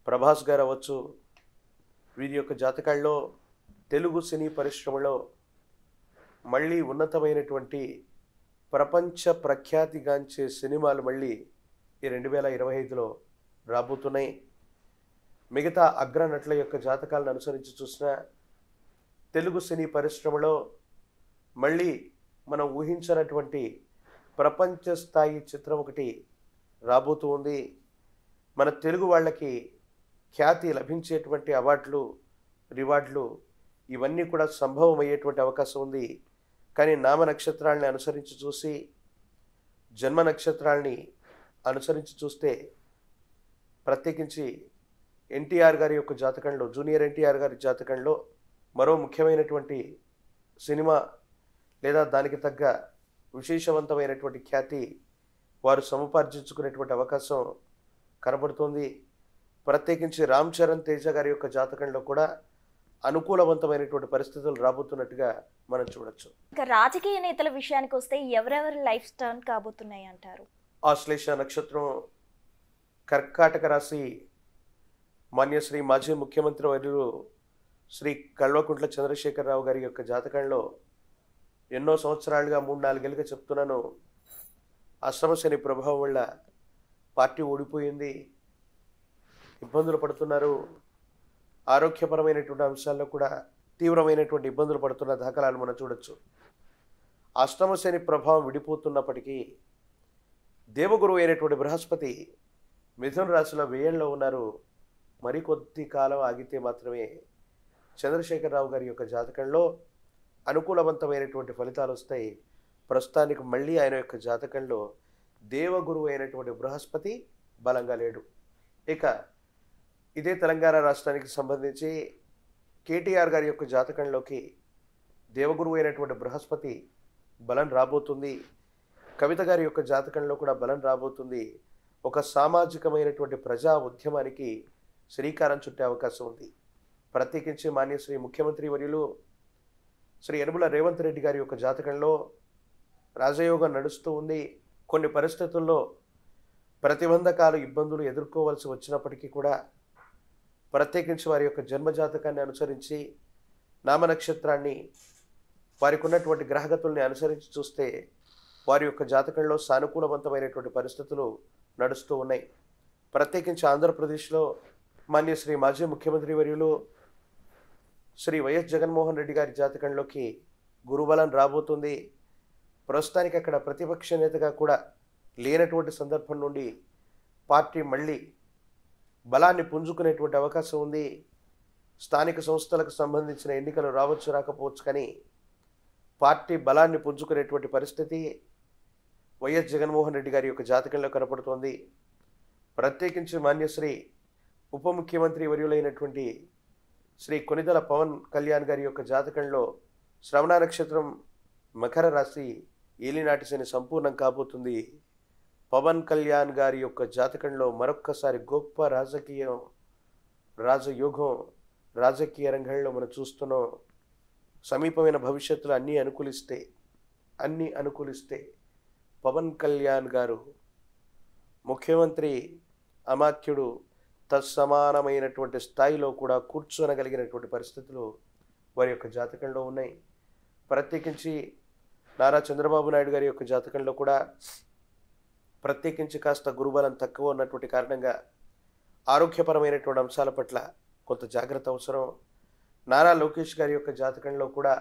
ప్రభాస్ గారు అవ్వచ్చు, వీరి యొక్క జాతకాల్లో తెలుగు సినీ పరిశ్రమలో మళ్ళీ ఉన్నతమైనటువంటి ప్రపంచ ప్రఖ్యాతిగాంచే సినిమాలు మళ్ళీ ఈ 2025లో రాబోతున్నాయి. మిగతా అగ్రనటుల యొక్క జాతకాలను అనుసరించి చూసిన తెలుగు సినీ పరిశ్రమలో మళ్ళీ మనం ఊహించినటువంటి ప్రపంచ స్థాయి చిత్రం ఒకటి రాబోతూ ఉంది. మన తెలుగు వాళ్ళకి ఖ్యాతి లభించేటువంటి అవార్డులు, రివార్డులు ఇవన్నీ కూడా సంభవం అయ్యేటువంటి అవకాశం ఉంది. కానీ నామ నక్షత్రాలని అనుసరించి చూసి, జన్మ నక్షత్రాలని అనుసరించి చూస్తే, ప్రత్యేకించి ఎన్టీఆర్ గారి యొక్క జాతకంలో, జూనియర్ ఎన్టీఆర్ గారి జాతకంలో మరో ముఖ్యమైనటువంటి సినిమా లేదా దానికి తగ్గ విశేషవంతమైనటువంటి ఖ్యాతి వారు సముపార్జించుకునేటువంటి అవకాశం కనబడుతుంది. ప్రత్యేకించి రామ్ చరణ్ తేజ గారి యొక్క జాతకంలో కూడా అనుకూలవంతమైనటువంటి పరిస్థితులు రాబోతున్నట్టుగా మనం చూడొచ్చు. ఇంకా రాజకీయ నేతల విషయానికి వస్తే ఎవరెవరి లైఫ్ టర్న్ కాబోతున్నాయి అంటారు? ఆశ్లేష నక్షత్రం, కర్కాటక రాశి, మాన్యశ్రీ మాజీ ముఖ్యమంత్రి వర్యులు శ్రీ కల్వకుంట్ల చంద్రశేఖరరావు గారి యొక్క జాతకంలో ఎన్నో సంవత్సరాలుగా 3-4 ఏళ్ళుగా చెప్తున్నాను, అష్టమ శని ప్రభావం వల్ల పార్టీ ఓడిపోయింది, ఇబ్బందులు పడుతున్నారు. ఆరోగ్యపరమైనటువంటి అంశాల్లో కూడా తీవ్రమైనటువంటి ఇబ్బందులు పడుతున్న దాఖలాలు మనం చూడొచ్చు. అష్టమ శని ప్రభావం విడిపోతున్నప్పటికీ దేవగురువు అయినటువంటి బృహస్పతి మిథున రాశిలో వ్యయంలో ఉన్నారు. మరికొద్ది కాలం ఆగితే మాత్రమే చంద్రశేఖరరావు గారి యొక్క జాతకంలో అనుకూలవంతమైనటువంటి ఫలితాలు వస్తాయి. ప్రస్తుతానికి మళ్ళీ ఆయన యొక్క జాతకంలో దేవగురువు అయినటువంటి బృహస్పతి బలంగా లేడు. ఇక ఇదే తెలంగాణ రాష్ట్రానికి సంబంధించి కేటీఆర్ గారి యొక్క జాతకంలోకి దేవగురువు అయినటువంటి బృహస్పతి బలం రాబోతుంది. కవిత గారి యొక్క జాతకంలో కూడా బలం రాబోతుంది. ఒక సామాజికమైనటువంటి ప్రజా ఉద్యమానికి శ్రీకారం చుట్టే అవకాశం ఉంది. ప్రత్యేకించి మాన్యశ్రీ ముఖ్యమంత్రి వర్యులు శ్రీ యనుమల రేవంత్ రెడ్డి గారి యొక్క జాతకంలో రాజయోగం నడుస్తూ ఉంది. కొన్ని పరిస్థితుల్లో ప్రతిబంధకాలు ఇబ్బందులు ఎదుర్కోవాల్సి వచ్చినప్పటికీ కూడా ప్రత్యేకించి వారి యొక్క జన్మజాతకాన్ని అనుసరించి నామనక్షత్రాన్ని వారికి ఉన్నటువంటి గ్రహగతుల్ని అనుసరించి చూస్తే వారి యొక్క జాతకంలో సానుకూలవంతమైనటువంటి పరిస్థితులు నడుస్తూ ఉన్నాయి. ప్రత్యేకించి ఆంధ్రప్రదేశ్లో మాన్యశ్రీ మాజీ ముఖ్యమంత్రి వర్యులు శ్రీ వైఎస్ జగన్మోహన్ రెడ్డి గారి జాతకంలోకి గురుబలం రాబోతుంది. ప్రస్తుతానికి అక్కడ ప్రతిపక్ష నేతగా కూడా లేనటువంటి సందర్భం నుండి పార్టీ మళ్ళీ బలాన్ని పుంజుకునేటువంటి అవకాశం ఉంది. స్థానిక సంస్థలకు సంబంధించిన ఎన్నికలు రావచ్చు రాకపోవచ్చు, కానీ పార్టీ బలాన్ని పుంజుకునేటువంటి పరిస్థితి వైఎస్ జగన్మోహన్ రెడ్డి గారి యొక్క జాతకంలో కనపడుతోంది. ప్రత్యేకించి మాన్యశ్రీ ఉప ముఖ్యమంత్రి వర్యులైనటువంటి శ్రీ కొనిదెల పవన్ కళ్యాణ్ గారి యొక్క జాతకంలో శ్రవణ నక్షత్రం మకర రాశి ఏలినాటి శని సంపూర్ణం కాబోతుంది. పవన్ కళ్యాణ్ గారి యొక్క జాతకంలో మరొక్కసారి గొప్ప రాజయోగం రాజకీయ రంగంలో మనం చూస్తున్నాం. సమీపమైన భవిష్యత్తులో అన్నీ అనుకూలిస్తే పవన్ కళ్యాణ్ గారు ముఖ్యమంత్రి అమాత్యుడు తత్సమానమైనటువంటి స్థాయిలో కూడా కూర్చోనగలిగినటువంటి పరిస్థితులు వారి యొక్క జాతకంలో ఉన్నాయి. ప్రత్యేకించి నారా చంద్రబాబు నాయుడు గారి యొక్క జాతకంలో కూడా ప్రత్యేకించి కాస్త గురుబలం తక్కువ ఉన్నటువంటి కారణంగా ఆరోగ్యపరమైనటువంటి అంశాల పట్ల కొంత జాగ్రత్త అవసరం. నారా లోకేష్ గారి యొక్క జాతకంలో కూడా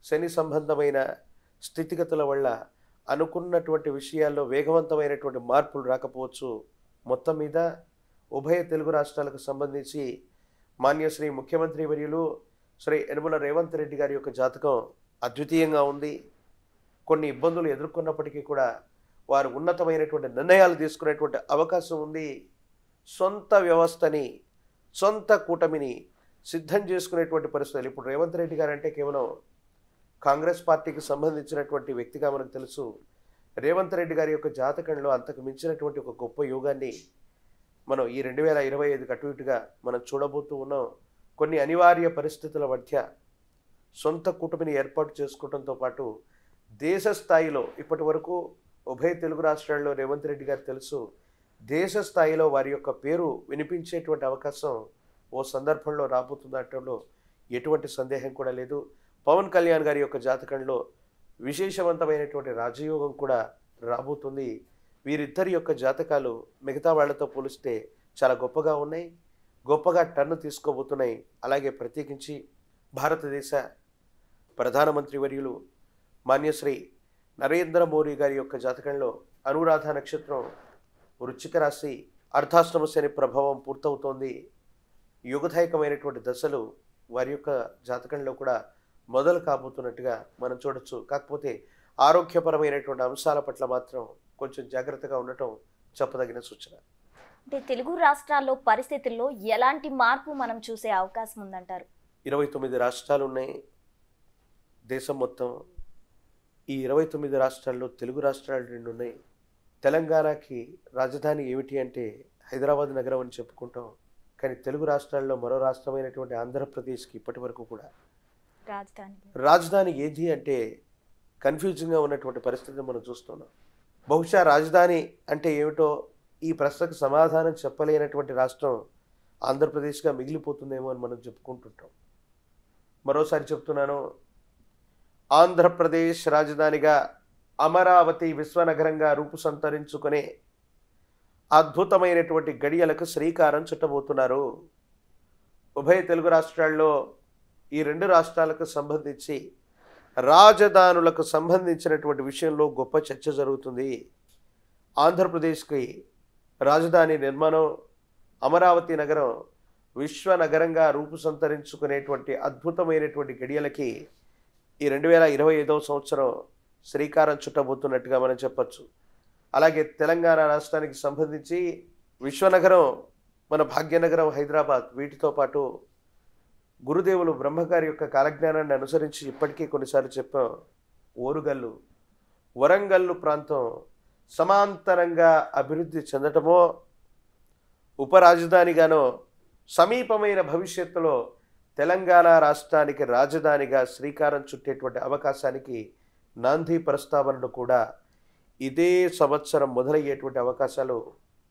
శని సంబంధమైన స్థితిగతుల వల్ల అనుకున్నటువంటి విషయాల్లో వేగవంతమైనటువంటి మార్పులు రాకపోవచ్చు. మొత్తం మీద ఉభయ తెలుగు రాష్ట్రాలకు సంబంధించి మాన్యశ్రీ ముఖ్యమంత్రి వర్యులు శ్రీ యనుమల రేవంత్ రెడ్డి గారి యొక్క జాతకం అద్వితీయంగా ఉంది. కొన్ని ఇబ్బందులు ఎదుర్కొన్నప్పటికీ కూడా వారు ఉన్నతమైనటువంటి నిర్ణయాలు తీసుకునేటువంటి అవకాశం ఉంది. సొంత వ్యవస్థని, సొంత కూటమిని సిద్ధం చేసుకునేటువంటి పరిస్థితులు. ఇప్పుడు రేవంత్ రెడ్డి గారు అంటే కేవలం కాంగ్రెస్ పార్టీకి సంబంధించినటువంటి వ్యక్తిగా మనకు తెలుసు. రేవంత్ రెడ్డి గారి యొక్క జాతకంలో అంతకు మించినటువంటి ఒక గొప్ప యోగాన్ని మనం ఈ 2025 అటు ఇటుగా మనం చూడబోతూ ఉన్నాం. కొన్ని అనివార్య పరిస్థితుల మధ్య సొంత కూటమిని ఏర్పాటు చేసుకోవడంతో పాటు దేశ స్థాయిలో ఇప్పటి వరకు ఉభయ తెలుగు రాష్ట్రాల్లో రేవంత్ రెడ్డి గారు తెలుసు, దేశ స్థాయిలో వారి యొక్క పేరు వినిపించేటువంటి అవకాశం ఓ సందర్భంలో రాబోతుందటంలో ఎటువంటి సందేహం కూడా లేదు. పవన్ కళ్యాణ్ గారి యొక్క జాతకంలో విశేషవంతమైనటువంటి రాజయోగం కూడా రాబోతుంది. వీరిద్దరి యొక్క జాతకాలు మిగతా వాళ్లతో పోలిస్తే చాలా గొప్పగా ఉన్నాయి, గొప్పగా టర్న్ తీసుకోబోతున్నాయి. అలాగే ప్రత్యేకించి భారతదేశ ప్రధానమంత్రి వర్యులు మాన్యశ్రీ నరేంద్ర మోడీ గారి యొక్క జాతకంలో అనురాధ నక్షత్రం వృశ్చిక రాశి అర్ధాష్టమ శని ప్రభావం పూర్తవుతోంది. యుగదాయకమైనటువంటి దశలు వారి యొక్క జాతకంలో కూడా మొదలు కాబోతున్నట్టుగా మనం చూడొచ్చు. కాకపోతే ఆరోగ్యపరమైనటువంటి అంశాల పట్ల మాత్రం కొంచెం జాగ్రత్తగా ఉండటం చెప్పదగిన సూచన. అంటే తెలుగు రాష్ట్రాల్లో పరిస్థితుల్లో ఎలాంటి మార్పు మనం చూసే అవకాశం ఉందంటారు? 29 రాష్ట్రాలు ఉన్నాయి దేశం మొత్తం. ఈ 29 రాష్ట్రాల్లో తెలుగు రాష్ట్రాలు 2 ఉన్నాయి. తెలంగాణకి రాజధాని ఏమిటి అంటే హైదరాబాద్ నగరం అని చెప్పుకుంటాం. కానీ తెలుగు రాష్ట్రాల్లో మరో రాష్ట్రమైనటువంటి ఆంధ్రప్రదేశ్కి ఇప్పటి వరకు కూడా రాజధాని ఏది అంటే కన్ఫ్యూజింగ్గా ఉన్నటువంటి పరిస్థితిని మనం చూస్తున్నాం. బహుశా రాజధాని అంటే ఏమిటో ఈ ప్రశ్నకు సమాధానం చెప్పలేనటువంటి రాష్ట్రం ఆంధ్రప్రదేశ్గా మిగిలిపోతుందేమో అని మనం చెప్పుకుంటుంటాం. మరోసారి చెప్తున్నాను, ఆంధ్రప్రదేశ్ రాజధానిగా అమరావతి విశ్వనగరంగా రూపుసంతరించుకునే అద్భుతమైనటువంటి గడియలకు శ్రీకారం చుట్టబోతున్నారు. ఉభయ తెలుగు రాష్ట్రాల్లో ఈ 2 రాష్ట్రాలకు సంబంధించి రాజధానులకు సంబంధించినటువంటి విషయంలో గొప్ప చర్చ జరుగుతుంది. ఆంధ్రప్రదేశ్కి రాజధాని నిర్మాణం, అమరావతి నగరం విశ్వనగరంగా రూపుసంతరించుకునేటువంటి అద్భుతమైనటువంటి గడియలకి ఈ 2025వ సంవత్సరం శ్రీకారం చుట్టబోతున్నట్టుగా మనం చెప్పచ్చు. అలాగే తెలంగాణ రాష్ట్రానికి సంబంధించి విశ్వనగరం, మన భాగ్యనగరం హైదరాబాద్, వీటితో పాటు గురుదేవులు బ్రహ్మగారి యొక్క కాలజ్ఞానాన్ని అనుసరించి ఇప్పటికీ కొన్నిసార్లు చెప్పాం, ఓరుగల్లు, వరంగల్లు ప్రాంతం సమాంతరంగా అభివృద్ధి చెందటమో, ఉపరాజధానిగానో సమీపమైన భవిష్యత్తులో తెలంగాణ రాష్ట్రానికి రాజధానిగా శ్రీకారం చుట్టేటువంటి అవకాశానికి నాంది ప్రస్తావనలు కూడా ఇదే సంవత్సరం మొదలయ్యేటువంటి అవకాశాలు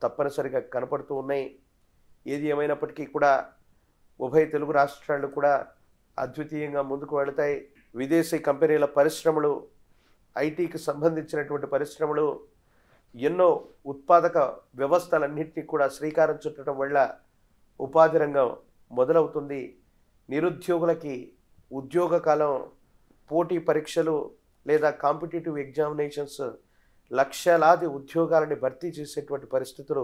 తప్పనిసరిగా కనపడుతూ ఉన్నాయి. ఏది ఏమైనప్పటికీ కూడా ఉభయ తెలుగు రాష్ట్రాలు కూడా అద్వితీయంగా ముందుకు వెళతాయి. విదేశీ కంపెనీల పరిశ్రమలు, ఐటీకి సంబంధించినటువంటి పరిశ్రమలు, ఎన్నో ఉత్పాదక వ్యవస్థలన్నింటినీ కూడా శ్రీకారం చుట్టడం వల్ల ఉపాధి రంగం మొదలవుతుంది. నిరుద్యోగులకి ఉద్యోగ కాలం, పోటీ పరీక్షలు లేదా కాంపిటేటివ్ ఎగ్జామినేషన్స్, లక్షలాది ఉద్యోగాలని భర్తీ చేసేటువంటి పరిస్థితులు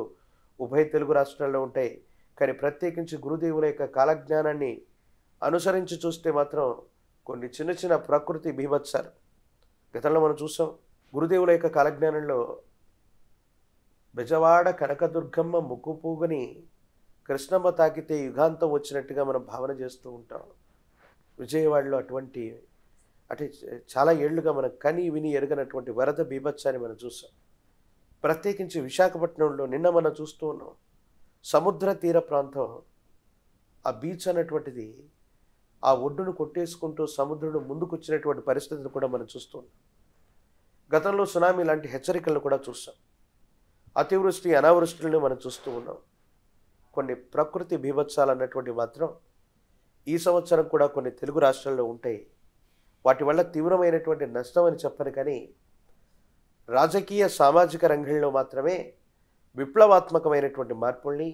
ఉభయ తెలుగు రాష్ట్రాల్లో ఉంటాయి. కానీ ప్రత్యేకించి గురుదేవుల యొక్క కాలజ్ఞానాన్ని అనుసరించి చూస్తే మాత్రం కొన్ని చిన్న చిన్న ప్రకృతి బీభత్సాలు గతంలో మనం చూసాం. గురుదేవుల యొక్క కాలజ్ఞానంలో బెజవాడ కనకదుర్గమ్మ ముక్కుపూగని కృష్ణమ్మ తాకితే యుగాంతం వచ్చినట్టుగా మనం భావన చేస్తూ ఉంటాం. విజయవాడలో అటువంటి చాలా ఏళ్లుగా మనం కని విని ఎరగనటువంటి వరద బీభత్సాన్ని మనం చూసాం. ప్రత్యేకించి విశాఖపట్నంలో నిన్న మనం చూస్తూ ఉన్నాం. సముద్ర తీర ప్రాంతం, ఆ బీచ్ అన్నటువంటిది ఆ ఒడ్డును కొట్టేసుకుంటూ సముద్రుడు ముందుకు వచ్చినటువంటి పరిస్థితులు కూడా మనం చూస్తూ ఉన్నాం. గతంలో సునామీ లాంటి హెచ్చరికలను కూడా చూసాం. అతివృష్టి అనావృష్టిలను మనం చూస్తూ ఉన్నాం. కొన్ని ప్రకృతి బీభత్సాలు అన్నటువంటి మాత్రం ఈ సంవత్సరం కూడా కొన్ని తెలుగు రాష్ట్రాల్లో ఉంటాయి. వాటి వల్ల తీవ్రమైనటువంటి నష్టం అని చెప్పను, కానీ రాజకీయ సామాజిక రంగంలో మాత్రమే విప్లవాత్మకమైనటువంటి మార్పుల్ని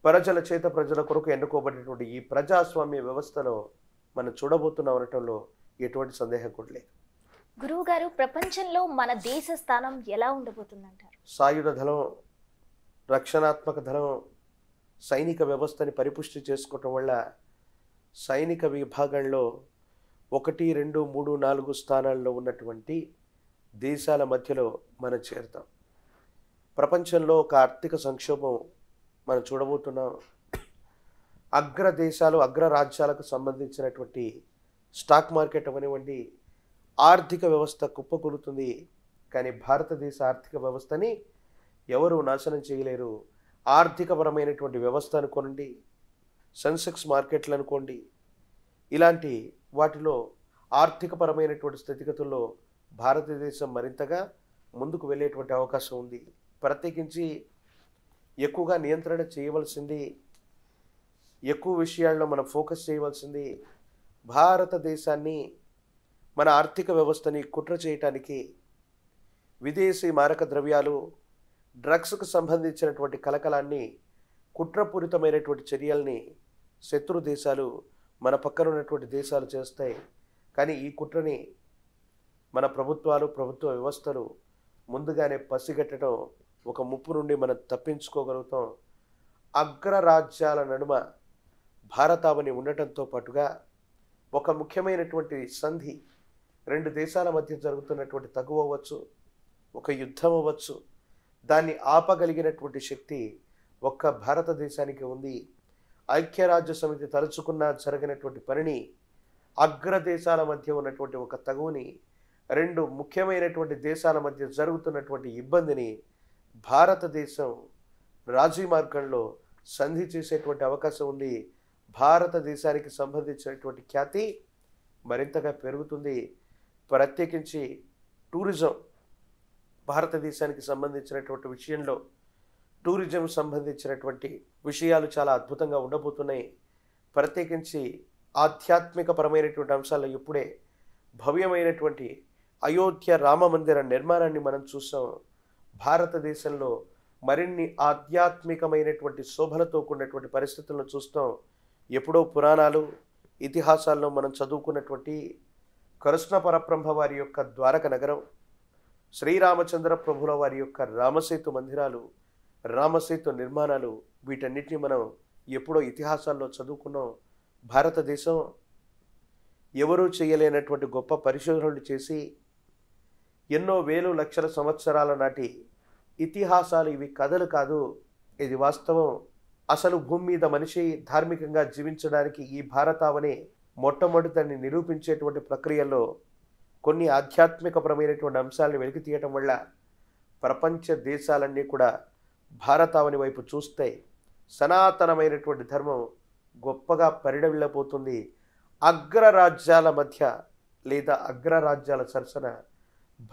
ప్రజల చేత ప్రజల కొరకు ఎన్నుకోబడినటువంటి ఈ ప్రజాస్వామ్య వ్యవస్థలో మనం చూడబోతున్నాం అనటంలో ఎటువంటి సందేహం కూడా లేదు. గురువు గారు, ప్రపంచంలో మన దేశ స్థానం ఎలా ఉండబోతుందంటారు? సాయుధ దళం, రక్షణాత్మక దళం, సైనిక వ్యవస్థని పరిపుష్టి చేసుకోవటం వల్ల సైనిక విభాగంలో 1, 2, 3, 4 స్థానాల్లో ఉన్నటువంటి దేశాల మధ్యలో మనం చేరుతాం. ప్రపంచంలో ఒక ఆర్థిక సంక్షోభం మనం చూడబోతున్నాం. అగ్ర దేశాలు, అగ్ర రాజ్యాలకు సంబంధించినటువంటి స్టాక్ మార్కెట్ అవనివ్వండి, ఆర్థిక వ్యవస్థ కుప్పకూలుతుంది. కానీ భారతదేశ ఆర్థిక వ్యవస్థని ఎవరు నాశనం చేయలేరు. ఆర్థికపరమైనటువంటి వ్యవస్థ అనుకోండి, సెన్సెక్స్ మార్కెట్లు అనుకోండి, ఇలాంటి వాటిలో ఆర్థికపరమైనటువంటి స్థితిగతుల్లో భారతదేశం మరింతగా ముందుకు వెళ్ళేటువంటి అవకాశం ఉంది. ప్రత్యేకించి ఎక్కువగా నియంత్రణ చేయవలసింది, ఎక్కువ విషయాల్లో మనం ఫోకస్ చేయవలసింది భారతదేశాన్ని, మన ఆర్థిక వ్యవస్థని కుట్ర చేయటానికి విదేశీ మారక ద్రవ్యాలు, డ్రగ్స్కు సంబంధించినటువంటి కలకలాన్ని, కుట్రపూరితమైనటువంటి చర్యల్ని శత్రు దేశాలు, మన పక్కన ఉన్నటువంటి దేశాలు చేస్తాయి. కానీ ఈ కుట్రని మన ప్రభుత్వాలు, ప్రభుత్వ వ్యవస్థలు ముందుగానే పసిగట్టడం, ఒక ముప్పు నుండి మనం తప్పించుకోగలుగుతాం. అగ్రరాజ్యాల నడుమ భారతావని ఉండటంతో పాటుగా ఒక ముఖ్యమైనటువంటి సంధి, 2 దేశాల మధ్య జరుగుతున్నటువంటి తగువ అవ్వచ్చు, ఒక యుద్ధం అవ్వచ్చు, దాన్ని ఆపగలిగినటువంటి శక్తి ఒక్క భారతదేశానికి ఉంది. ఐక్యరాజ్య సమితి తలుచుకున్న జరగినటువంటి పనిని, అగ్రదేశాల మధ్య ఉన్నటువంటి ఒక తగువుని, 2 ముఖ్యమైనటువంటి దేశాల మధ్య జరుగుతున్నటువంటి ఇబ్బందిని భారతదేశం రాజీ మార్గంలో సంధి చేసేటువంటి అవకాశం ఉంది. భారతదేశానికి సంబంధించినటువంటి ఖ్యాతి మరింతగా పెరుగుతుంది. ప్రత్యేకించి టూరిజం, భారతదేశానికి సంబంధించినటువంటి విషయంలో టూరిజం సంబంధించినటువంటి విషయాలు చాలా అద్భుతంగా ఉండబోతున్నాయి. ప్రత్యేకించి ఆధ్యాత్మిక పరమైనటువంటి అంశాల్లో ఇప్పుడే భవ్యమైనటువంటి అయోధ్య రామ మందిర నిర్మాణాన్ని మనం చూసాం. భారతదేశంలో మరిన్ని ఆధ్యాత్మికమైనటువంటి శోభలతో కూడినటువంటి పరిస్థితులను చూస్తాం. ఎప్పుడో పురాణాలు, ఇతిహాసాల్లో మనం చదువుకున్నటువంటి కృష్ణ పరబ్రహ్మ వారి యొక్క ద్వారక నగరం, శ్రీరామచంద్ర ప్రభుల వారి యొక్క రామసేతు మందిరాలు, రామసేతు నిర్మాణాలు, వీటన్నిటిని మనం ఎప్పుడో ఇతిహాసాల్లో చదువుకున్నాం. భారతదేశం ఎవరూ చేయలేనటువంటి గొప్ప పరిశోధనలు చేసి ఎన్నో వేలు లక్షల సంవత్సరాల నాటి ఇతిహాసాలు, ఇవి కథలు కాదు, ఇది వాస్తవం. అసలు భూమి మీద మనిషి ధార్మికంగా జీవించడానికి ఈ భారతావని మొట్టమొదటిని నిరూపించేటువంటి ప్రక్రియలో కొన్ని ఆధ్యాత్మికపరమైనటువంటి అంశాలను వెలికి తీయటం వల్ల ప్రపంచ దేశాలన్నీ కూడా భారతావని వైపు చూస్తే సనాతనమైనటువంటి ధర్మం గొప్పగా పరిడవిల్లబోతుంది. అగ్రరాజ్యాల మధ్య లేదా అగ్రరాజ్యాల సరసన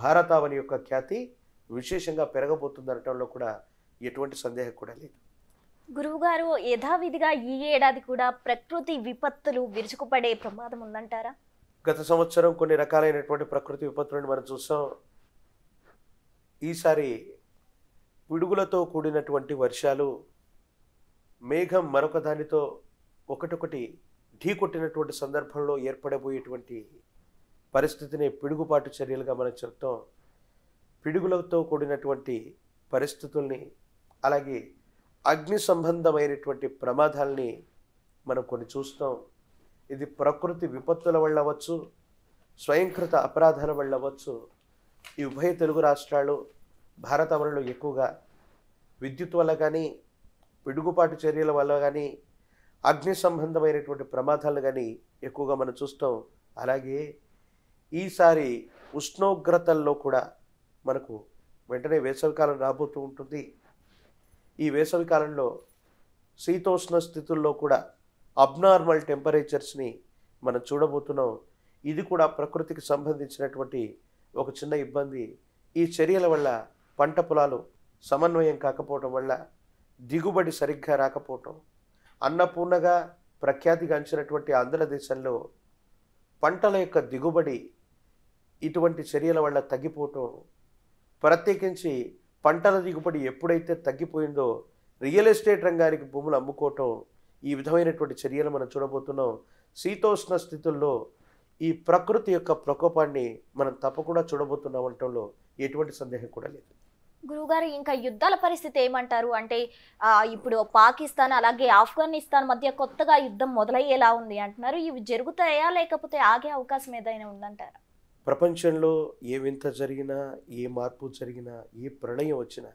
భారతావని యొక్క ఖ్యాతి విశేషంగా పెరగబోతుంది అనటంలో కూడా ఎటువంటి సందేహం కూడా లేదు. గురువుగారు, యథావిధిగా ఈ ఏడాది కూడా ప్రకృతి విపత్తులు విరుచుకుపడే ప్రమాదం ఉందంటారా? గత సంవత్సరం కొన్ని రకాలైనటువంటి ప్రకృతి విపత్తులను మనం చూసాం. ఈసారి పిడుగులతో కూడినటువంటి వర్షాలు, మేఘం మరొక దానితో ఒకటొకటి ఢీకొట్టినటువంటి సందర్భంలో ఏర్పడబోయేటువంటి పరిస్థితిని పిడుగుపాటు చర్యలుగా మనం చెప్తాం. పిడుగులతో కూడినటువంటి పరిస్థితుల్ని, అలాగే అగ్ని సంబంధమైనటువంటి ప్రమాదాలని మనం కొన్ని చూస్తాం. ఇది ప్రకృతి విపత్తుల వల్ల అవ్వచ్చు, స్వయంకృత అపరాధాల వల్ల అవ్వచ్చు. ఈ ఉభయ తెలుగు రాష్ట్రాలు భారతావనిలో ఎక్కువగా విద్యుత్ వల్ల కానీ, పిడుగుపాటు చర్యల వల్ల కానీ, అగ్ని సంబంధమైనటువంటి ప్రమాదాలు కానీ ఎక్కువగా మనం చూస్తాం. అలాగే ఈసారి ఉష్ణోగ్రతల్లో కూడా మనకు వెంటనే వేసవికాలం రాబోతూ ఉంటుంది. ఈ వేసవికాలంలో శీతోష్ణ స్థితుల్లో కూడా అబ్నార్మల్ టెంపరేచర్స్ని మనం చూడబోతున్నాం. ఇది కూడా ప్రకృతికి సంబంధించినటువంటి ఒక చిన్న ఇబ్బంది. ఈ చర్యల వల్ల పంట పొలాలు సమన్వయం కాకపోవటం వల్ల దిగుబడి సరిగ్గా రాకపోవటం, అన్నపూర్ణగా ప్రఖ్యాతిగాంచినటువంటి ఆంధ్రదేశంలో పంటల యొక్క దిగుబడి ఇటువంటి చర్యల వల్ల తగ్గిపోవటం, ప్రత్యేకించి పంటల దిగుబడి ఎప్పుడైతే తగ్గిపోయిందో రియల్ ఎస్టేట్ రంగానికి భూములు అమ్ముకోవటం, ఈ విధమైనటువంటి చర్యలు మనం చూడబోతున్నాం. శీతోష్ణ స్థితుల్లో ఈ ప్రకృతి యొక్క ప్రకోపాన్ని మనం తప్పకుండా చూడబోతున్నాం అనటంలో ఎటువంటి సందేహం కూడా లేదు. గురువుగారు, ఇంకా యుద్ధాల పరిస్థితి ఏమంటారు? అంటే ఇప్పుడు పాకిస్తాన్ అలాగే ఆఫ్ఘనిస్తాన్ మధ్య కొత్తగా యుద్ధం మొదలయ్యేలా ఉంది అంటున్నారు. ఇవి జరుగుతాయా, లేకపోతే ఆగే అవకాశం ఏదైనా ఉందంటారా? ప్రపంచంలో ఏ వింత జరిగినా, ఏ మార్పు జరిగినా, ఏ ప్రళయం వచ్చినా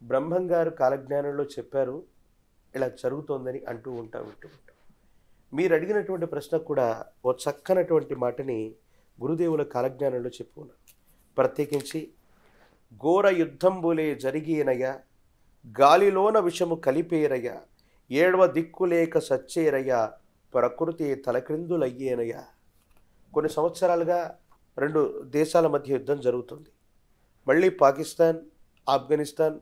బ్రహ్మం గారు కాలజ్ఞానంలో చెప్పారు ఇలా జరుగుతోందని అంటూ ఉంటాం. మీరు అడిగినటువంటి ప్రశ్నకు కూడా ఓ చక్కనటువంటి మాటని గురుదేవుల కాలజ్ఞానంలో చెప్పుకున్నారు. ప్రత్యేకించి ఘోర యుద్ధంబులే జరిగేనయ్య, గాలిలోన విషము కలిపేరయ్య, ఏడవ దిక్కులేక సచ్చేరయ్య, ప్రకృతి తలక్రిందులయ్యేనయ్య. కొన్ని సంవత్సరాలుగా రెండు దేశాల మధ్య యుద్ధం జరుగుతుంది. మళ్ళీ పాకిస్తాన్, ఆఫ్ఘనిస్తాన్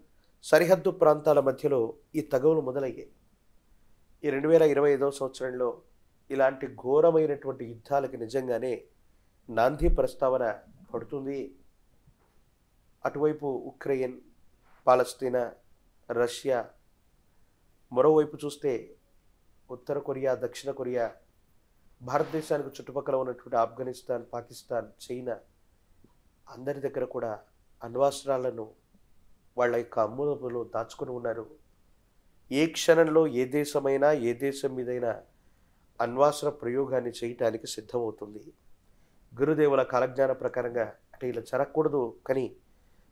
సరిహద్దు ప్రాంతాల మధ్యలో ఈ తగవులు మొదలయ్యాయి. ఈ 2025వ సంవత్సరంలో ఇలాంటి ఘోరమైనటువంటి యుద్ధాలకి నిజంగానే నాంది ప్రస్తావన పడుతుంది. అటువైపు ఉక్రెయిన్, పాలస్తీనా, రష్యా, మరోవైపు చూస్తే ఉత్తర కొరియా, దక్షిణ కొరియా, భారతదేశానికి చుట్టుపక్కల ఉన్నటువంటి ఆఫ్ఘనిస్తాన్, పాకిస్తాన్, చైనా అందరి దగ్గర కూడా అణ్వాస్త్రాలను వాళ్ళ యొక్క అమ్ముదములో దాచుకుని ఉన్నారు. ఏ క్షణంలో ఏ దేశమైనా, ఏ దేశం మీదైనా అణ్వాస్త్ర ప్రయోగాన్ని చేయటానికి సిద్ధమవుతుంది. గురుదేవుల కాలజ్ఞాన ప్రకారంగా అంటే ఇలా జరగకూడదు, కానీ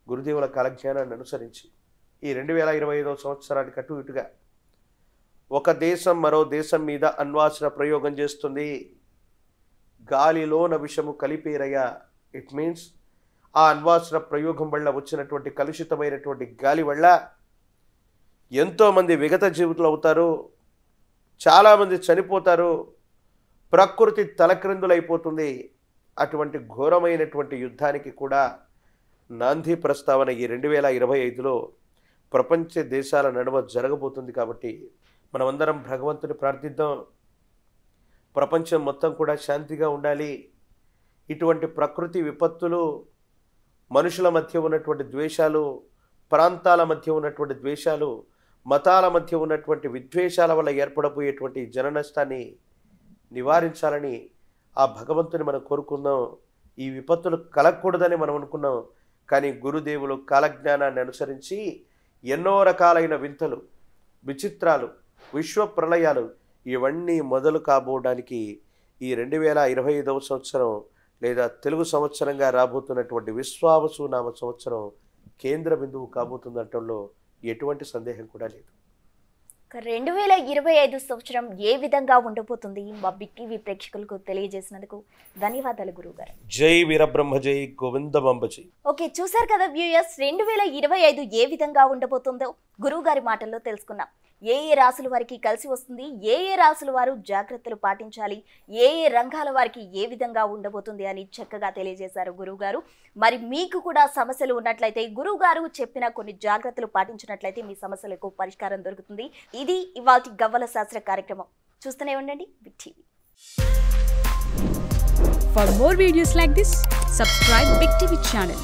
గురుదేవుల కాలజ్ఞానాన్ని అనుసరించి ఈ 2025వ సంవత్సరానికి అటు ఇటుగా ఒక దేశం మరో దేశం మీద అణ్వాస్త్ర ప్రయోగం చేస్తుంది. గాలిలోన విషము కలిపేరయ్యా. ఇట్ మీన్స్ ఆ అణ్వాస్త్ర ప్రయోగం వల్ల వచ్చినటువంటి కలుషితమైనటువంటి గాలి వల్ల ఎంతోమంది విగత జీవితులు అవుతారు, చాలామంది చనిపోతారు, ప్రకృతి తలక్రిందులైపోతుంది. అటువంటి ఘోరమైనటువంటి యుద్ధానికి కూడా నాంది ప్రస్తావన ఈ 2025లో ప్రపంచ దేశాల నడుమ జరగబోతుంది. కాబట్టి మనమందరం భగవంతుని ప్రార్థిద్దాం. ప్రపంచం మొత్తం కూడా శాంతిగా ఉండాలి. ఇటువంటి ప్రకృతి విపత్తులు, మనుషుల మధ్య ఉన్నటువంటి ద్వేషాలు, ప్రాంతాల మధ్య ఉన్నటువంటి ద్వేషాలు, మతాల మధ్య ఉన్నటువంటి విద్వేషాల వల్ల ఏర్పడబోయేటువంటి జన నష్టాన్ని నివారించాలని ఆ భగవంతుని మనం కోరుకుందాం. ఈ విపత్తులు కలగకూడదని మనం అనుకున్నాం. కానీ గురుదేవులు కాలజ్ఞానాన్ని అనుసరించి ఎన్నో రకాలైన వింతలు, విచిత్రాలు, విశ్వ ప్రళయాలు ఇవన్నీ మొదలు కాబోవడానికి ఈ 2025వ సంవత్సరం లేదా తెలుగు సంవత్సరంగా రాబోతున్నటువంటి విశ్వావసునామ సంవత్సరం కేంద్ర బిందువు కాబోతుందటంలో ఎటువంటి సందేహం కూడా లేదు. 2025 సంవత్సరం ఏ విధంగా ఉండబోతుంది మా బిగ్ టీవీ ప్రేక్షకులకు తెలియజేసినందుకు ధన్యవాదాలు గురువుగారు. జై వీరబ్రహ్మ జై గోవిందమాంబ జై. ఓకే, చూసారు కదా వ్యూయర్స్, 2025 ఏ విధంగా ఉండబోతుందో గురువుగారి మాటల్లో తెలుసుకున్నాం. ఏ రాసుల వారికి కలిసి వస్తుంది, ఏ రాసుల వారు జాగ్రత్తలు పాటించాలి, ఏ రంగాల వారికి ఏ విధంగా ఉండబోతుంది అని చక్కగా తెలియజేశారు గురువుగారు. మరి మీకు కూడా సమస్యలు ఉన్నట్లయితే గురువుగారు చెప్పిన కొన్ని జాగ్రత్తలు పాటించినట్లయితే మీ సమస్యలకు పరిష్కారం దొరుకుతుంది. ఇది ఇవాల్టి గవ్వల శాస్త్ర కార్యక్రమం. చూస్తూనే ఉండండి Big TV. For more videos like this, subscribe Big TV channel.